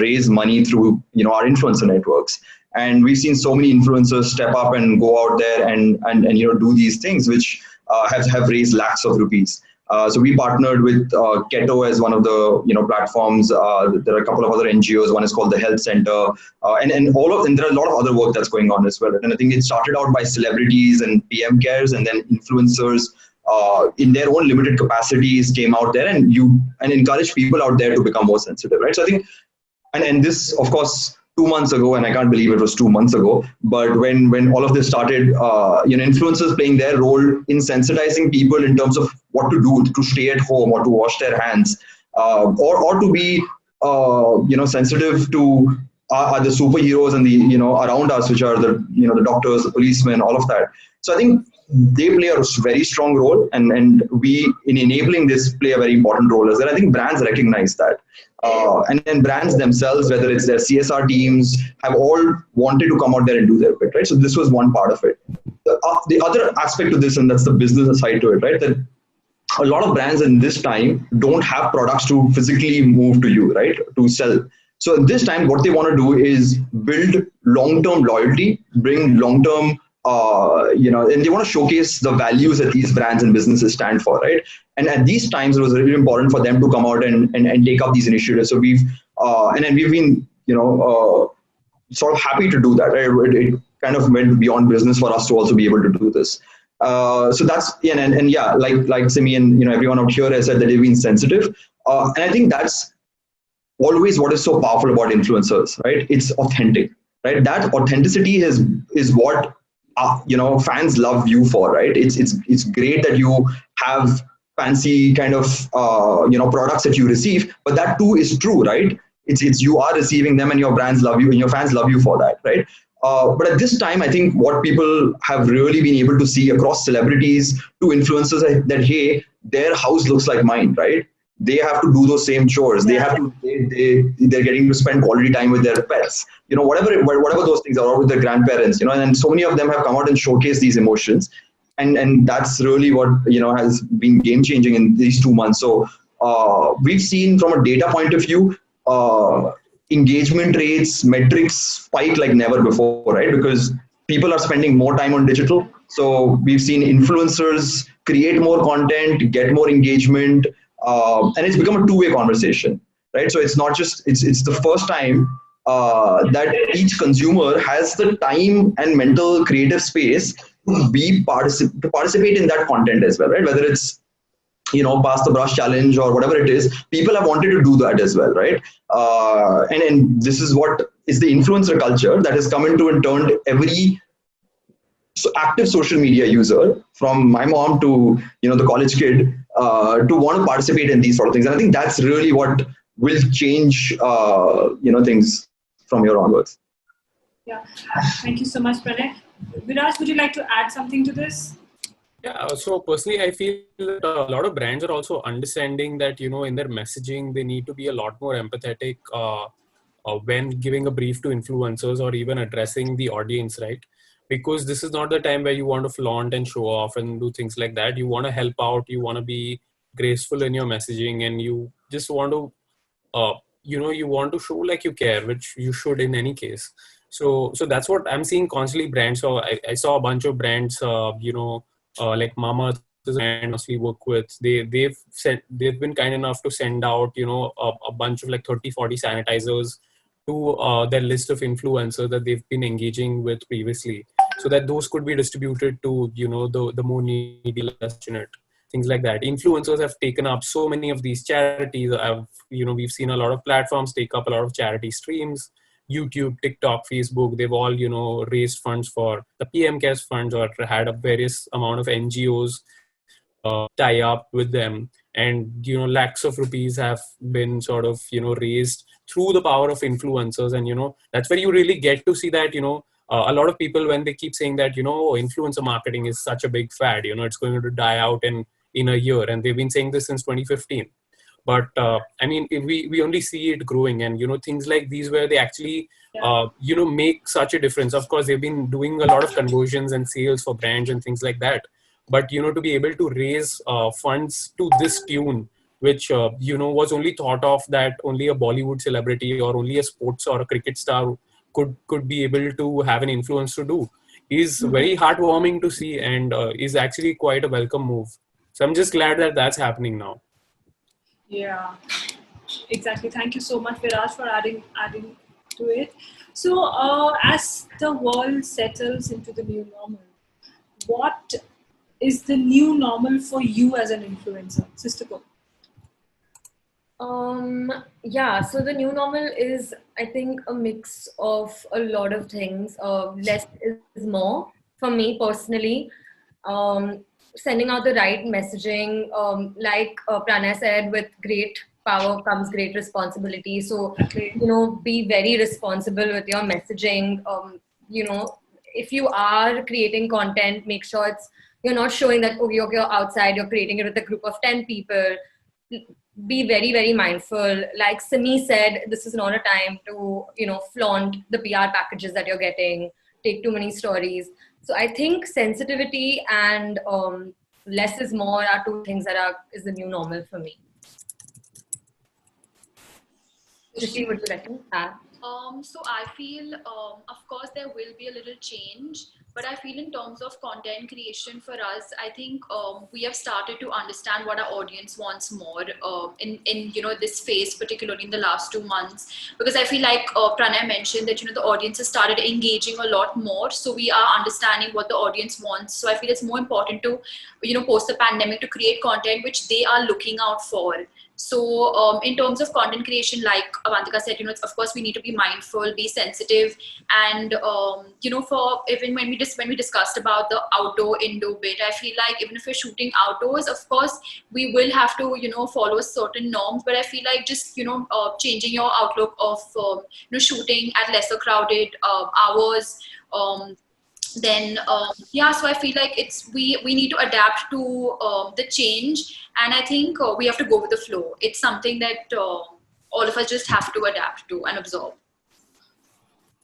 raise money through our influencer networks. And we've seen so many influencers step up and go out there and do these things, which have raised lakhs of rupees. So we partnered with 𝐒𝐤𝐞𝐈𝐌 as one of the platforms. There are a couple of other NGOs. One is called the Health Center, and there are a lot of other work that's going on as well. And I think it started out by celebrities and PM cares, and then influencers in their own limited capacities came out there and encouraged people out there to become more sensitive, right? So I think, and this, of course, 2 months ago, and I can't believe it was 2 months ago, but when all of this started, influencers playing their role in sensitizing people in terms of what to do, to stay at home or to wash their hands, or to be, sensitive to the superheroes and the, around us, which are the doctors, the policemen, all of that. So I think they play a very strong role, and we, in enabling this, play a very important role as well. I think brands recognize that. And then brands themselves, whether it's their CSR teams, have all wanted to come out there and do their bit, right? So this was one part of it. The other aspect of this, and that's the business side to it, right? That a lot of brands in this time don't have products to physically move to you, right? To sell. So at this time, what they want to do is build long-term loyalty, bring long-term and they want to showcase the values that these brands and businesses stand for, right? And at these times, it was really important for them to come out and take up these initiatives. So we've been, sort of happy to do that, right? It kind of went beyond business for us to also be able to do this. So that's, and yeah, like Simmy and, everyone out here has said that they've been sensitive. And I think that's always what is so powerful about influencers, right? It's authentic, right? That authenticity is what fans love you for, right? It's great that you have fancy kind of products that you receive, but that too is true, right? It's you are receiving them, and your brands love you, and your fans love you for that, right? But at this time, I think what people have really been able to see across celebrities to influencers that, hey, their house looks like mine, right? They have to do those same chores. They have to. They're getting to spend quality time with their pets. Whatever those things are, or with their grandparents. And so many of them have come out and showcased these emotions, and that's really what has been game changing in these 2 months. So we've seen from a data point of view, engagement rates, metrics spike like never before, right? Because people are spending more time on digital. So we've seen influencers create more content, get more engagement. And it's become a two-way conversation, right? So it's not just, it's the first time that each consumer has the time and mental creative space to participate in that content as well, right? Whether it's pass the brush challenge or whatever it is, people have wanted to do that as well, right? And this is what is the influencer culture that has come into and turned every active social media user, from my mom to the college kid, to want to participate in these sort of things. And I think that's really what will change things from here onwards. Yeah, thank you so much, Pranay. Viraj, would you like to add something to this? Yeah, so personally, I feel that a lot of brands are also understanding that, in their messaging, they need to be a lot more empathetic when giving a brief to influencers or even addressing the audience, right? Because this is not the time where you want to flaunt and show off and do things like that. You want to help out, you want to be graceful in your messaging, and you just want to, you want to show like you care, which you should in any case. So that's what I'm seeing constantly brands. So I saw a bunch of brands, like Mama and we work with, they've been kind enough to send out a bunch of like 30-40 sanitizers to their list of influencers that they've been engaging with previously, so that those could be distributed to the more needy, less fortunate, things like that. Influencers have taken up so many of these charities. We've seen a lot of platforms take up a lot of charity streams. YouTube, TikTok, Facebook, they've all, raised funds for the PM Cares funds, or had a various amount of NGOs tie up with them. And, lakhs of rupees have been sort of, raised through the power of influencers. And, that's where you really get to see that, a lot of people, when they keep saying that, influencer marketing is such a big fad, it's going to die out in a year. And they've been saying this since 2015. But I mean, we only see it growing, and things like these where they actually make such a difference. Of course, they've been doing a lot of conversions and sales for brands and things like that. But to be able to raise funds to this tune, which was only thought of that only a Bollywood celebrity or only a sports or a cricket star could be able to have an influence to do, is very heartwarming to see, and is actually quite a welcome move. So I'm just glad that that's happening now. Yeah, exactly. Thank you so much, Viraj, for adding to it. So, as the world settles into the new normal, what is the new normal for you as an influencer, Sister Ko? Yeah, so the new normal is, I think, a mix of a lot of things. Less is more for me personally. Sending out the right messaging, like Pranay said, with great power comes great responsibility. So, be very responsible with your messaging. If you are creating content, make sure you're not showing that, you're outside, you're creating it with a group of 10 people. Be very, very mindful. Like Simmy said, this is not a time to, flaunt the PR packages that you're getting, take too many stories. So I think sensitivity and less is more are two things that is the new normal for me. Srishti, would you like to add? So I feel, of course, there will be a little change, but I feel in terms of content creation for us, I think we have started to understand what our audience wants more in this phase, particularly in the last 2 months, because I feel like Pranay mentioned that the audience has started engaging a lot more, so we are understanding what the audience wants. So I feel it's more important to post the pandemic to create content which they are looking out for. So in terms of content creation, like Avantika said, of course we need to be mindful, be sensitive, and for even when we discussed about the outdoor indoor bit, I feel like even if we're shooting outdoors, of course we will have to follow certain norms. But I feel like just changing your outlook of shooting at lesser crowded hours. Then so I feel like we need to adapt to the change, and I think we have to go with the flow. It's something that all of us just have to adapt to and absorb.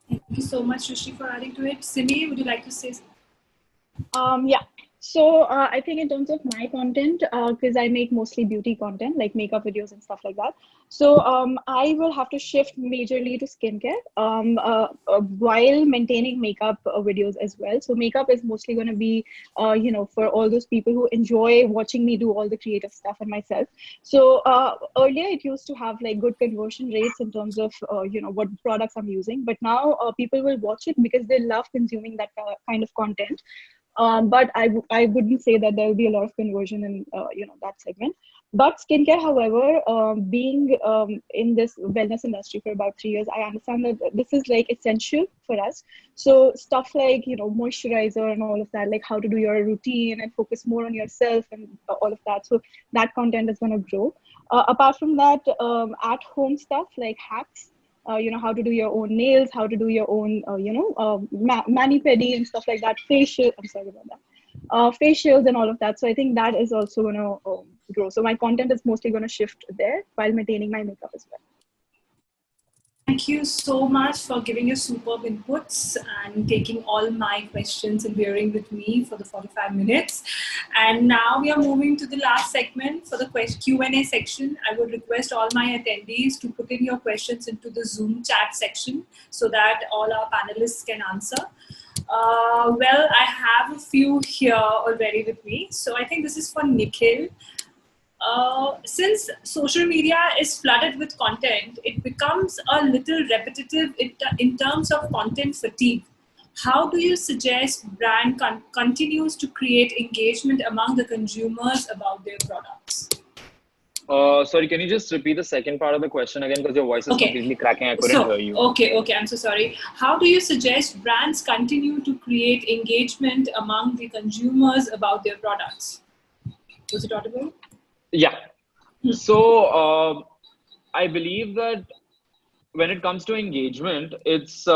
Thank you so much, Srishti, for adding to it. Simmy, would you like to say something? Yeah. So I think in terms of my content, because I make mostly beauty content, like makeup videos and stuff like that. So I will have to shift majorly to skincare while maintaining makeup videos as well. So makeup is mostly going to be, for all those people who enjoy watching me do all the creative stuff and myself. So earlier it used to have like good conversion rates in terms of, what products I'm using. But now people will watch it because they love consuming that kind of content. But I wouldn't say that there will be a lot of conversion in that segment. But skincare, however, being in this wellness industry for about 3 years, I understand that this is like essential for us. So stuff like moisturizer and all of that, like how to do your routine and focus more on yourself and all of that. So that content is going to grow. Apart from that, at home stuff like hacks. How to do your own nails, how to do your own, mani-pedi and stuff like that, facial, I'm sorry about that, facials and all of that. So I think that is also going to grow. So my content is mostly going to shift there while maintaining my makeup as well. Thank you so much for giving your superb inputs and taking all my questions and bearing with me for the 45 minutes. And now we are moving to the last segment for the Q&A section. I would request all my attendees to put in your questions into the Zoom chat section so that all our panelists can answer. Well, I have a few here already with me. So I think this is for Nikhil. Since social media is flooded with content, it becomes a little repetitive in terms of content fatigue. How do you suggest brand continues to create engagement among the consumers about their products? Sorry, can you just repeat the second part of the question again, because your voice is completely cracking. I couldn't hear you. Okay, I'm so sorry. How do you suggest brands continue to create engagement among the consumers about their products? Was it audible? Yeah. So I believe that when it comes to engagement, it's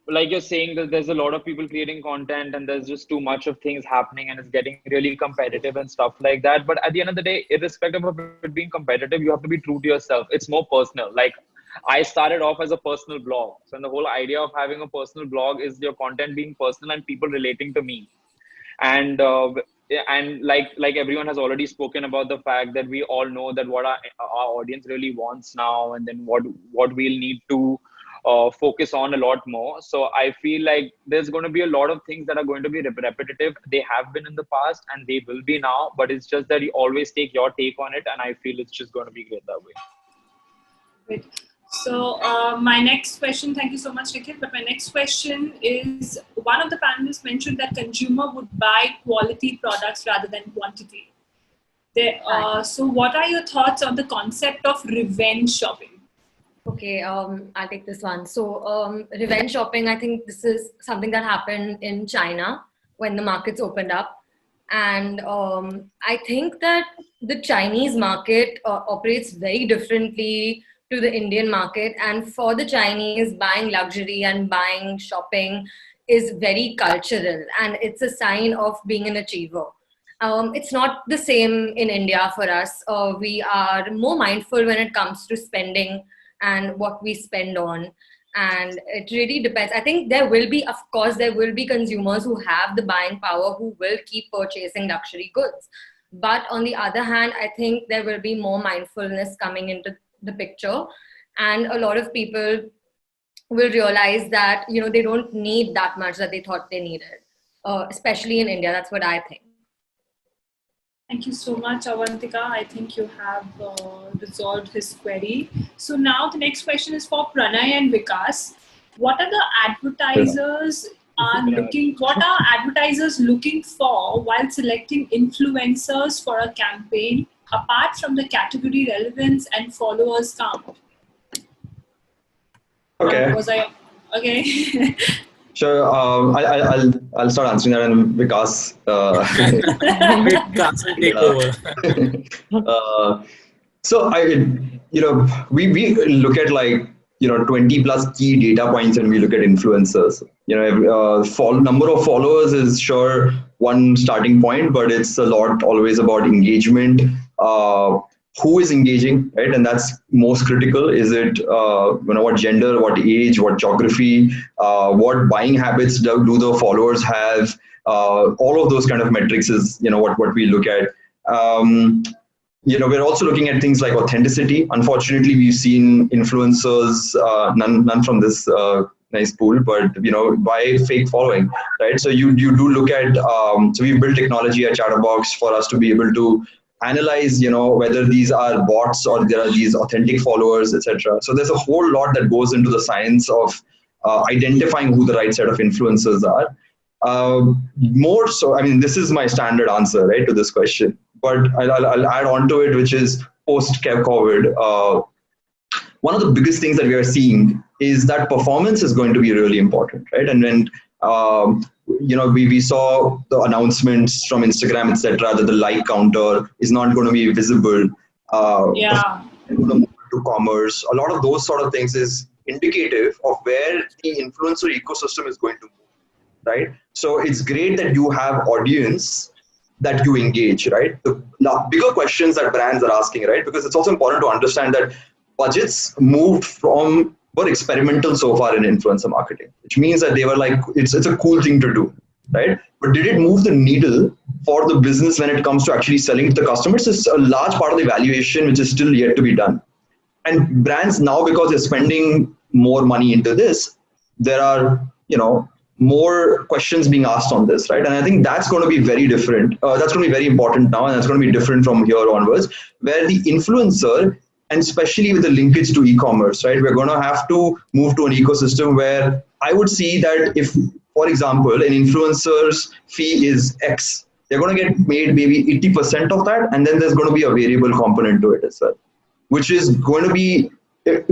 like you're saying that there's a lot of people creating content and there's just too much of things happening and it's getting really competitive and stuff like that. But at the end of the day, irrespective of it being competitive, you have to be true to yourself. It's more personal. Like I started off as a personal blog. So the whole idea of having a personal blog is your content being personal and people relating to me. And like everyone has already spoken about the fact that we all know that what our audience really wants now, and then what we'll need to focus on a lot more. So I feel like there's going to be a lot of things that are going to be repetitive. They have been in the past and they will be now, but it's just that you always take your take on it, and I feel it's just going to be great that way. Great. So my next question, thank you so much, Nikhil, but my next question is, one of the panelists mentioned that consumer would buy quality products rather than quantity. So what are your thoughts on the concept of revenge shopping? Okay, I'll take this one. So revenge shopping, I think this is something that happened in China when the markets opened up. And I think that the Chinese market operates very differently to the Indian market. And for the Chinese, buying luxury and buying shopping is very cultural, and it's a sign of being an achiever. It's not the same in India for us. We are more mindful when it comes to spending and what we spend on. And it really depends. I think there will be, of course, there will be consumers who have the buying power who will keep purchasing luxury goods. But on the other hand, I think there will be more mindfulness coming into the picture. And a lot of people will realize that, they don't need that much that they thought they needed, especially in India. That's what I think. Thank you so much, Avantika. I think you have resolved his query. So now the next question is for Pranay and Vikas. What are advertisers looking for while selecting influencers for a campaign, apart from the category relevance and followers count? Okay. Okay. Sure. I'll start answering that, and Vikas. Vikas will take over. So we look at 20 plus key data points when we look at influencers. Number of followers is sure one starting point, but it's a lot always about engagement. Who is engaging, right? And that's most critical. Is it what gender, what age, what geography, what buying habits do the followers have? All of those kind of metrics is, what we look at. We're also looking at things like authenticity. Unfortunately, we've seen influencers, none from this nice pool, but by fake following, right? So you do look at. So we've built technology at CHTRBox for us to be able to analyze, whether these are bots or there are these authentic followers, etc. So there's a whole lot that goes into the science of identifying who the right set of influencers are. More so, I mean, this is my standard answer, right, to this question. But I'll add on to it, which is post-COVID. One of the biggest things that we are seeing is that performance is going to be really important, right? And when we saw the announcements from Instagram, etc., that the like counter is not going to be visible. To commerce, a lot of those sort of things is indicative of where the influencer ecosystem is going to move, right? So it's great that you have audience that you engage, right? The bigger questions that brands are asking, right? Because it's also important to understand that budgets were experimental so far in influencer marketing, which means that they were like, it's a cool thing to do, right? But did it move the needle for the business when it comes to actually selling to the customers? It's a large part of the evaluation, which is still yet to be done. And brands now, because they're spending more money into this, there are, more questions being asked on this, right? And I think that's going to be very different. That's going to be very important now, and that's going to be different from here onwards, where the influencer, and especially with the linkage to e-commerce, right? We're going to have to move to an ecosystem where I would see that if, for example, an influencer's fee is X, they're going to get made maybe 80% of that, and then there's going to be a variable component to it as well, which is going to be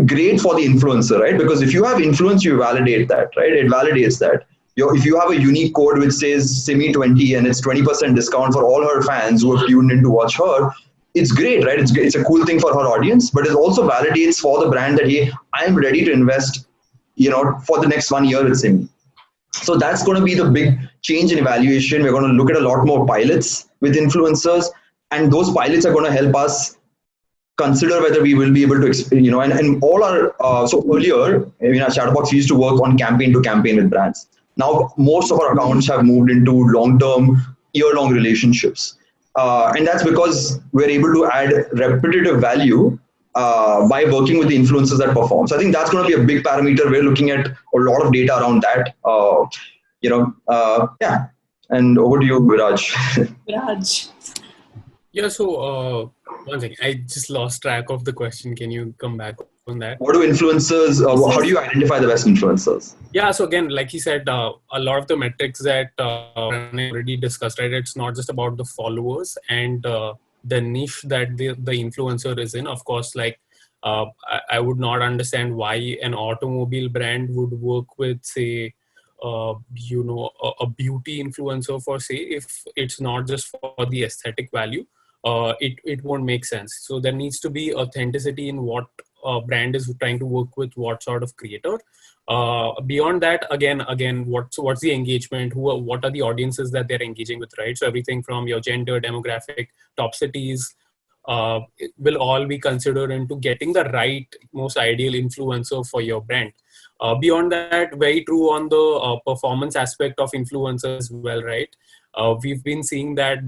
great for the influencer, right? Because if you have influence, you validate that, right? It validates that. If you have a unique code which says Simmy 20 and it's 20% discount for all her fans who have tuned in to watch her, it's great, right? It's a cool thing for her audience, but it also validates for the brand that, hey, I'm ready to invest, for the next 1 year with Simmy. So that's going to be the big change in evaluation. We're going to look at a lot more pilots with influencers, and those pilots are going to help us consider whether we will be able to, and all our, so earlier, in our CHTRBox, we used to work on campaign to campaign with brands. Now, most of our accounts have moved into long-term, year-long relationships. And that's because we're able to add repetitive value by working with the influencers that perform. So I think that's going to be a big parameter. We're looking at a lot of data around that. Yeah. And over to you, Viraj. Viraj. Yeah, so one thing, I just lost track of the question. Can you come back on that? What do influencers, how do you identify the best influencers? Yeah, so again, like he said, a lot of the metrics that Pranay already discussed, right? It's not just about the followers and the niche that the influencer is in. Of course, like I would not understand why an automobile brand would work with, say, a beauty influencer for, say, if it's not just for the aesthetic value. It won't make sense. So there needs to be authenticity in what a brand is trying to work with, what sort of creator. Beyond that, again, what's the engagement? What are the audiences that they're engaging with, right? So everything from your gender, demographic, top cities, will all be considered into getting the right, most ideal influencer for your brand. Beyond that, very true on the performance aspect of influencers as well, right? We've been seeing that,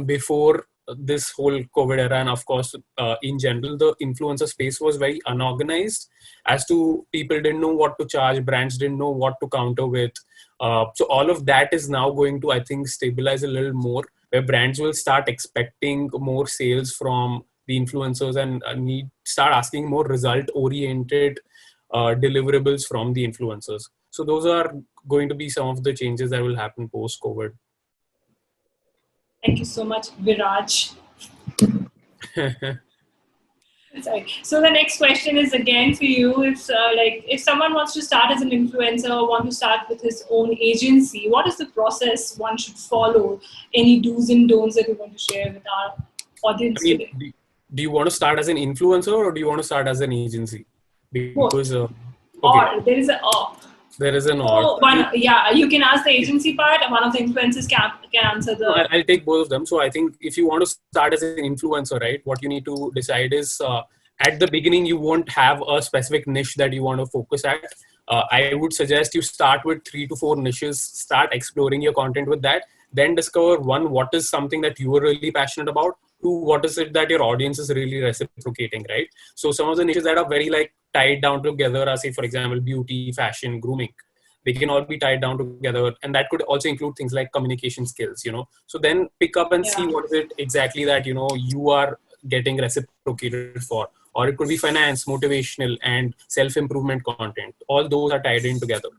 before this whole COVID era, and of course, in general, the influencer space was very unorganized as to people didn't know what to charge, brands didn't know what to counter with. So all of that is now going to, I think, stabilize a little more, where brands will start expecting more sales from the influencers and start asking more result-oriented deliverables from the influencers. So those are going to be some of the changes that will happen post-COVID. Thank you so much, Viraj. Sorry. So the next question is again for you. If someone wants to start as an influencer or want to start with his own agency, what is the process one should follow? Any do's and don'ts that you want to share with our audience today? Do you want to start as an influencer or do you want to start as an agency? Because or there is There is an or. You can ask the agency part. One of the influencers can answer the. No, I'll take both of them. So I think if you want to start as an influencer, right, what you need to decide is at the beginning, you won't have a specific niche that you want to focus at. I would suggest you start with 3 to 4 niches, start exploring your content with that, then discover one, what is something that you are really passionate about, two, what is it that your audience is really reciprocating, right? So some of the niches that are very like tied down together are, say, for example, beauty, fashion, grooming. They can all be tied down together, and that could also include things like communication skills, so then pick up and see what is it exactly that you are getting reciprocated for. Or it could be finance, motivational, and self-improvement content. All those are tied in together,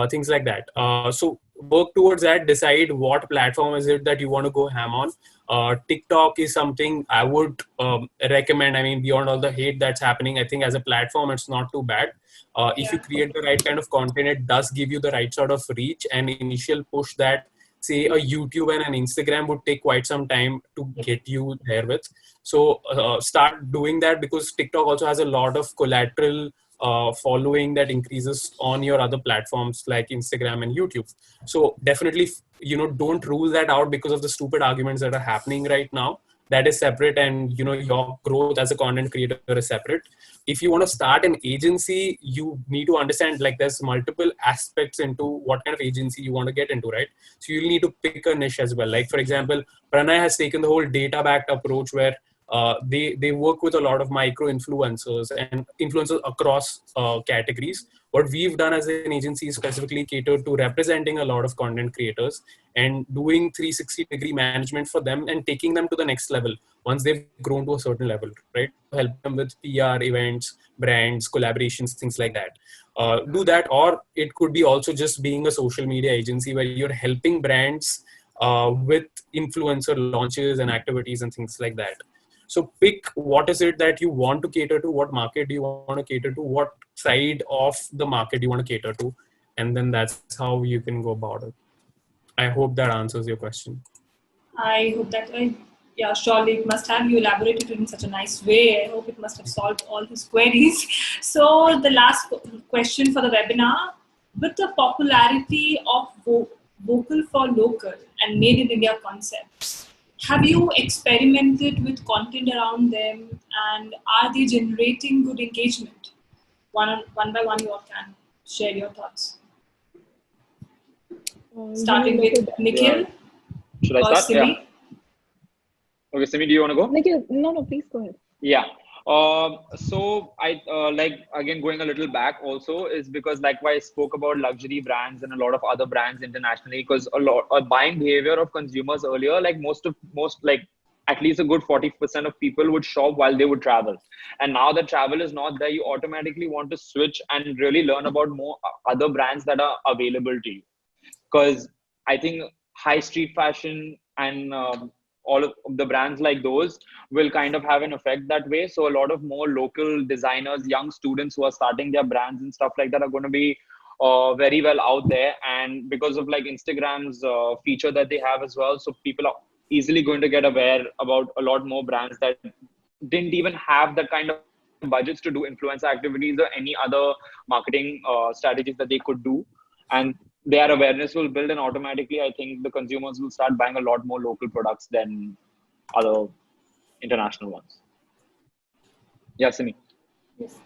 things like that. So work towards that, decide what platform is it that you want to go ham on. TikTok is something I would recommend. I mean, beyond all the hate that's happening, I think as a platform, it's not too bad. If you create the right kind of content, it does give you the right sort of reach and initial push that, say, a YouTube and an Instagram would take quite some time to get you there with. So start doing that, because TikTok also has a lot of collateral following that increases on your other platforms like Instagram and YouTube. So definitely, don't rule that out because of the stupid arguments that are happening right now. That is separate, and your growth as a content creator is separate. If you want to start an agency, you need to understand, like, there's multiple aspects into what kind of agency you want to get into, right? So you'll need to pick a niche as well. Like, for example, Pranay has taken the whole data backed approach where they work with a lot of micro influencers and influencers across categories. What we've done as an agency is specifically catered to representing a lot of content creators and doing 360-degree management for them and taking them to the next level once they've grown to a certain level, right? Help them with PR, events, brands, collaborations, things like that. Do that, or it could be also just being a social media agency where you're helping brands with influencer launches and activities and things like that. So pick what is it that you want to cater to, what market do you want to cater to, what side of the market you want to cater to, and then that's how you can go about it. I hope that answers your question. I hope that, yeah, surely it must have. You elaborated in such a nice way. I hope it must have solved all his queries. So the last question for the webinar: with the popularity of vocal for local and made in India concepts, have you experimented with content around them, and are they generating good engagement? One by one, you all can share your thoughts. Starting with Nikhil. Yeah. Should I start? Simmy? Yeah. Okay, Simmy, do you want to go? Nikhil, no, please go ahead. Yeah. So I like, again, going a little back also is because, like, why I spoke about luxury brands and a lot of other brands internationally, because a buying behavior of consumers earlier, like most like at least a good 40% of people would shop while they would travel. And now that travel is not there, you automatically want to switch and really learn about more other brands that are available to you. Because I think high street fashion and all of the brands like those will kind of have an effect that way. So a lot of more local designers, young students who are starting their brands and stuff like that are going to be very well out there. And because of like Instagram's feature that they have as well, so people are easily going to get aware about a lot more brands that didn't even have that kind of budgets to do influencer activities or any other marketing strategies that they could do. And their awareness will build, and automatically I think the consumers will start buying a lot more local products than other international ones. Yeah, Simmy. Yes.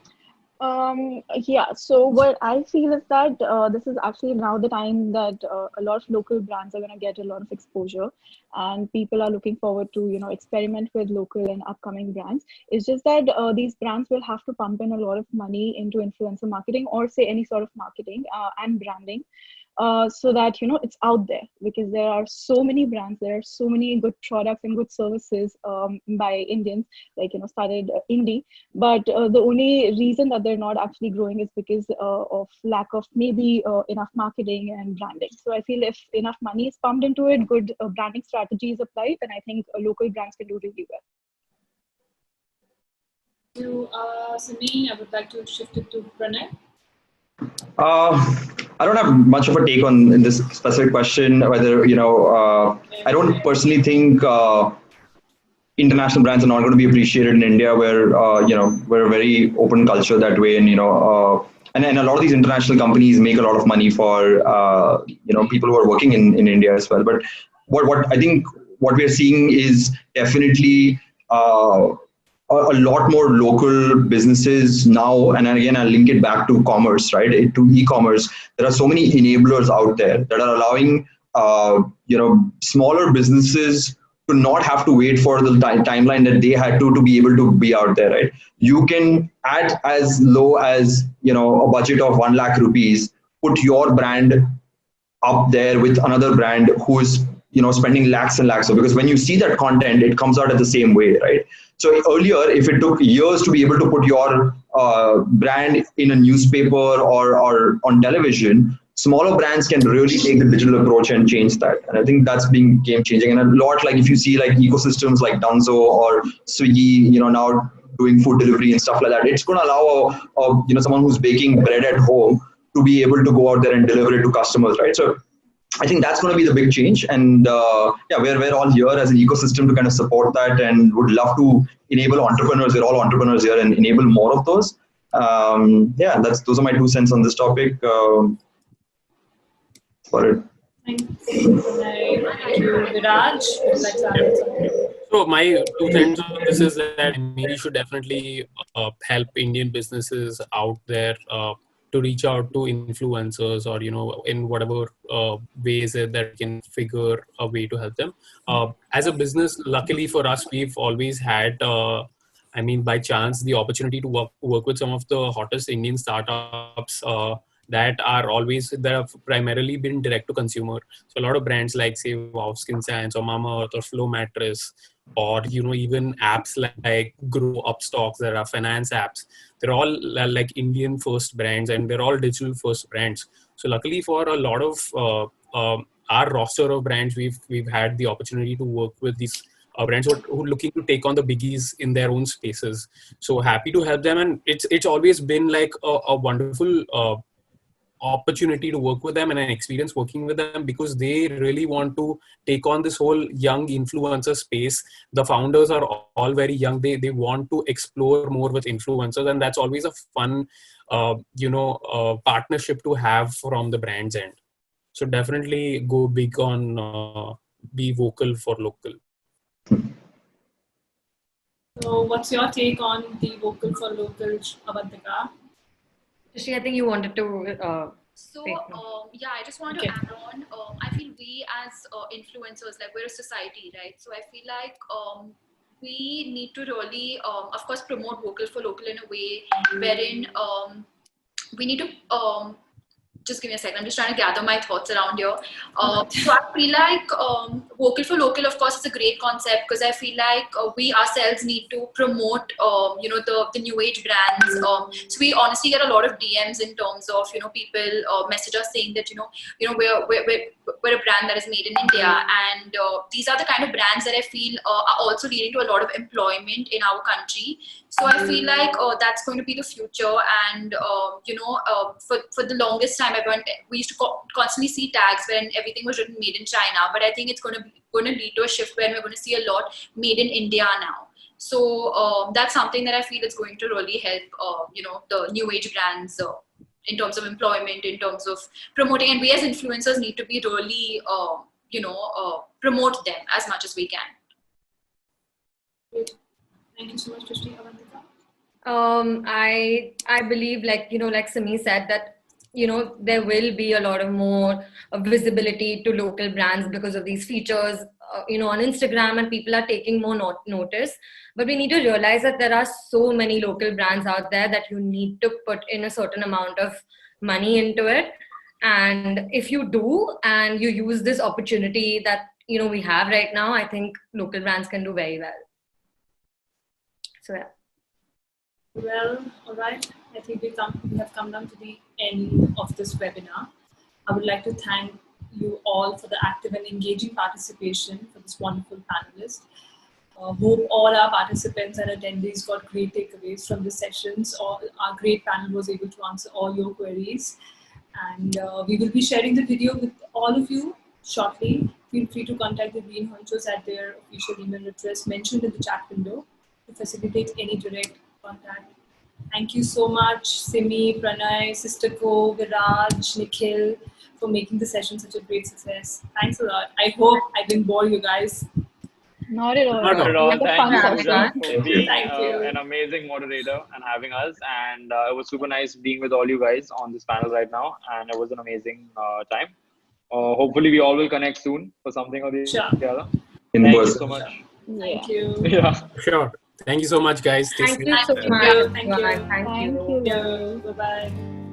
Yeah, so what I feel is that this is actually now the time that a lot of local brands are going to get a lot of exposure, and people are looking forward to, experiment with local and upcoming brands. It's just that these brands will have to pump in a lot of money into influencer marketing, or say any sort of marketing and branding. So that it's out there, because there are so many brands, there are so many good products and good services by Indians, like started indie, but the only reason that they're not actually growing is because of lack of maybe enough marketing and branding. So I feel if enough money is pumped into it, good branding strategy is applied, then I think local brands can do really well. To Simmy, I would like to shift it to Pranay. I don't have much of a take on in this specific question. Whether I don't personally think international brands are not going to be appreciated in India, where we're a very open culture that way, and and a lot of these international companies make a lot of money for people who are working in India as well. But what I think what we are seeing is definitely a lot more local businesses now, and again, I'll link it back to commerce, right? To e-commerce. There are so many enablers out there that are allowing smaller businesses to not have to wait for the timeline that they had to be able to be out there, right? You can, at as low as a budget of 1 lakh rupees, put your brand up there with another brand who is spending lakhs and lakhs of, because when you see that content, it comes out at the same way, right? So earlier, if it took years to be able to put your brand in a newspaper or on television, smaller brands can really take the digital approach and change that. And I think that's being game changing. And a lot, like if you see like ecosystems like Dunzo or Swiggy, now doing food delivery and stuff like that, it's going to allow someone who's baking bread at home to be able to go out there and deliver it to customers, right? So I think that's going to be the big change. And we're all here as an ecosystem to kind of support that, and would love to enable entrepreneurs. We're all entrepreneurs here, and enable more of those. Those are my 2 cents on this topic. For it. Thank you, Viraj. Would you like to add something? So my 2 cents on this is that we should definitely help Indian businesses out there to reach out to influencers, or in whatever ways that we can figure a way to help them. As a business, luckily for us, we've always had by chance, the opportunity to work with some of the hottest Indian startups that have primarily been direct to consumer. So a lot of brands like, say, Wow Skin Science or Mamaearth or Flow Mattress, or even apps like Grow Upstocks that are finance apps. They're all like Indian first brands, and they're all digital first brands. So luckily for a lot of our roster of brands, we've had the opportunity to work with these brands who are looking to take on the biggies in their own spaces. So happy to help them, and it's always been like a wonderful opportunity to work with them and an experience working with them, because they really want to take on this whole young influencer space. The founders are all very young. They want to explore more with influencers, and that's always a fun partnership to have from the brand's end. So definitely go big on be vocal for local. So what's your take on the vocal for local, Avantika? Srishti, I think you wanted to. I just want to add on. I feel we as influencers, like we're a society, right? So I feel like we need to really, of course, promote vocal for local in a way wherein we need to. Just give me a second. I'm just trying to gather my thoughts around here. So I feel like vocal for local, of course, is a great concept, because I feel like we ourselves need to promote, the new age brands. So we honestly get a lot of DMs in terms of, people message us saying that, we're a brand that is made in India. And these are the kind of brands that I feel are also leading to a lot of employment in our country. So I feel like that's going to be the future. And, for the longest time, we used to constantly see tags when everything was written made in China. But I think it's going to lead to a shift when we're going to see a lot made in India now. So that's something that I feel is going to really help, the new age brands in terms of employment, in terms of promoting. And we as influencers need to be really, promote them as much as we can. Thank you so much, Srishti. Avantika? I believe, like Simmy said, that there will be a lot of more visibility to local brands because of these features on Instagram, and people are taking more notice. But we need to realize that there are so many local brands out there that you need to put in a certain amount of money into it. And if you do, and you use this opportunity that we have right now, I think local brands can do very well. So yeah. Well, all right. I think we have come down to the end of this webinar. I would like to thank you all for the active and engaging participation for this wonderful panelist. Hope all our participants and attendees got great takeaways from the sessions. Our great panel was able to answer all your queries. And we will be sharing the video with all of you shortly. Feel free to contact the GreenHonchos at their official email address mentioned in the chat window to facilitate any direct contact. Thank you so much, Simmy, Pranay, Sister Ko, Viraj, Nikhil, for making the session such a great success. Thanks a lot. I hope I didn't bore you guys. Not at all. Not at all. Like a Thank fun you, session. Puja, for Thank being you. Thank you. an amazing moderator and having us. And it was super nice being with all you guys on this panel right now. And it was an amazing time. Hopefully, we all will connect soon for something or the Sure. other. In Thank you person. so much. Thank Yeah. you. Yeah. Sure. Thank you so much, guys. Stay Thank safe. you so Thank much. you. Thank you. Thank Thank you. you. Bye bye.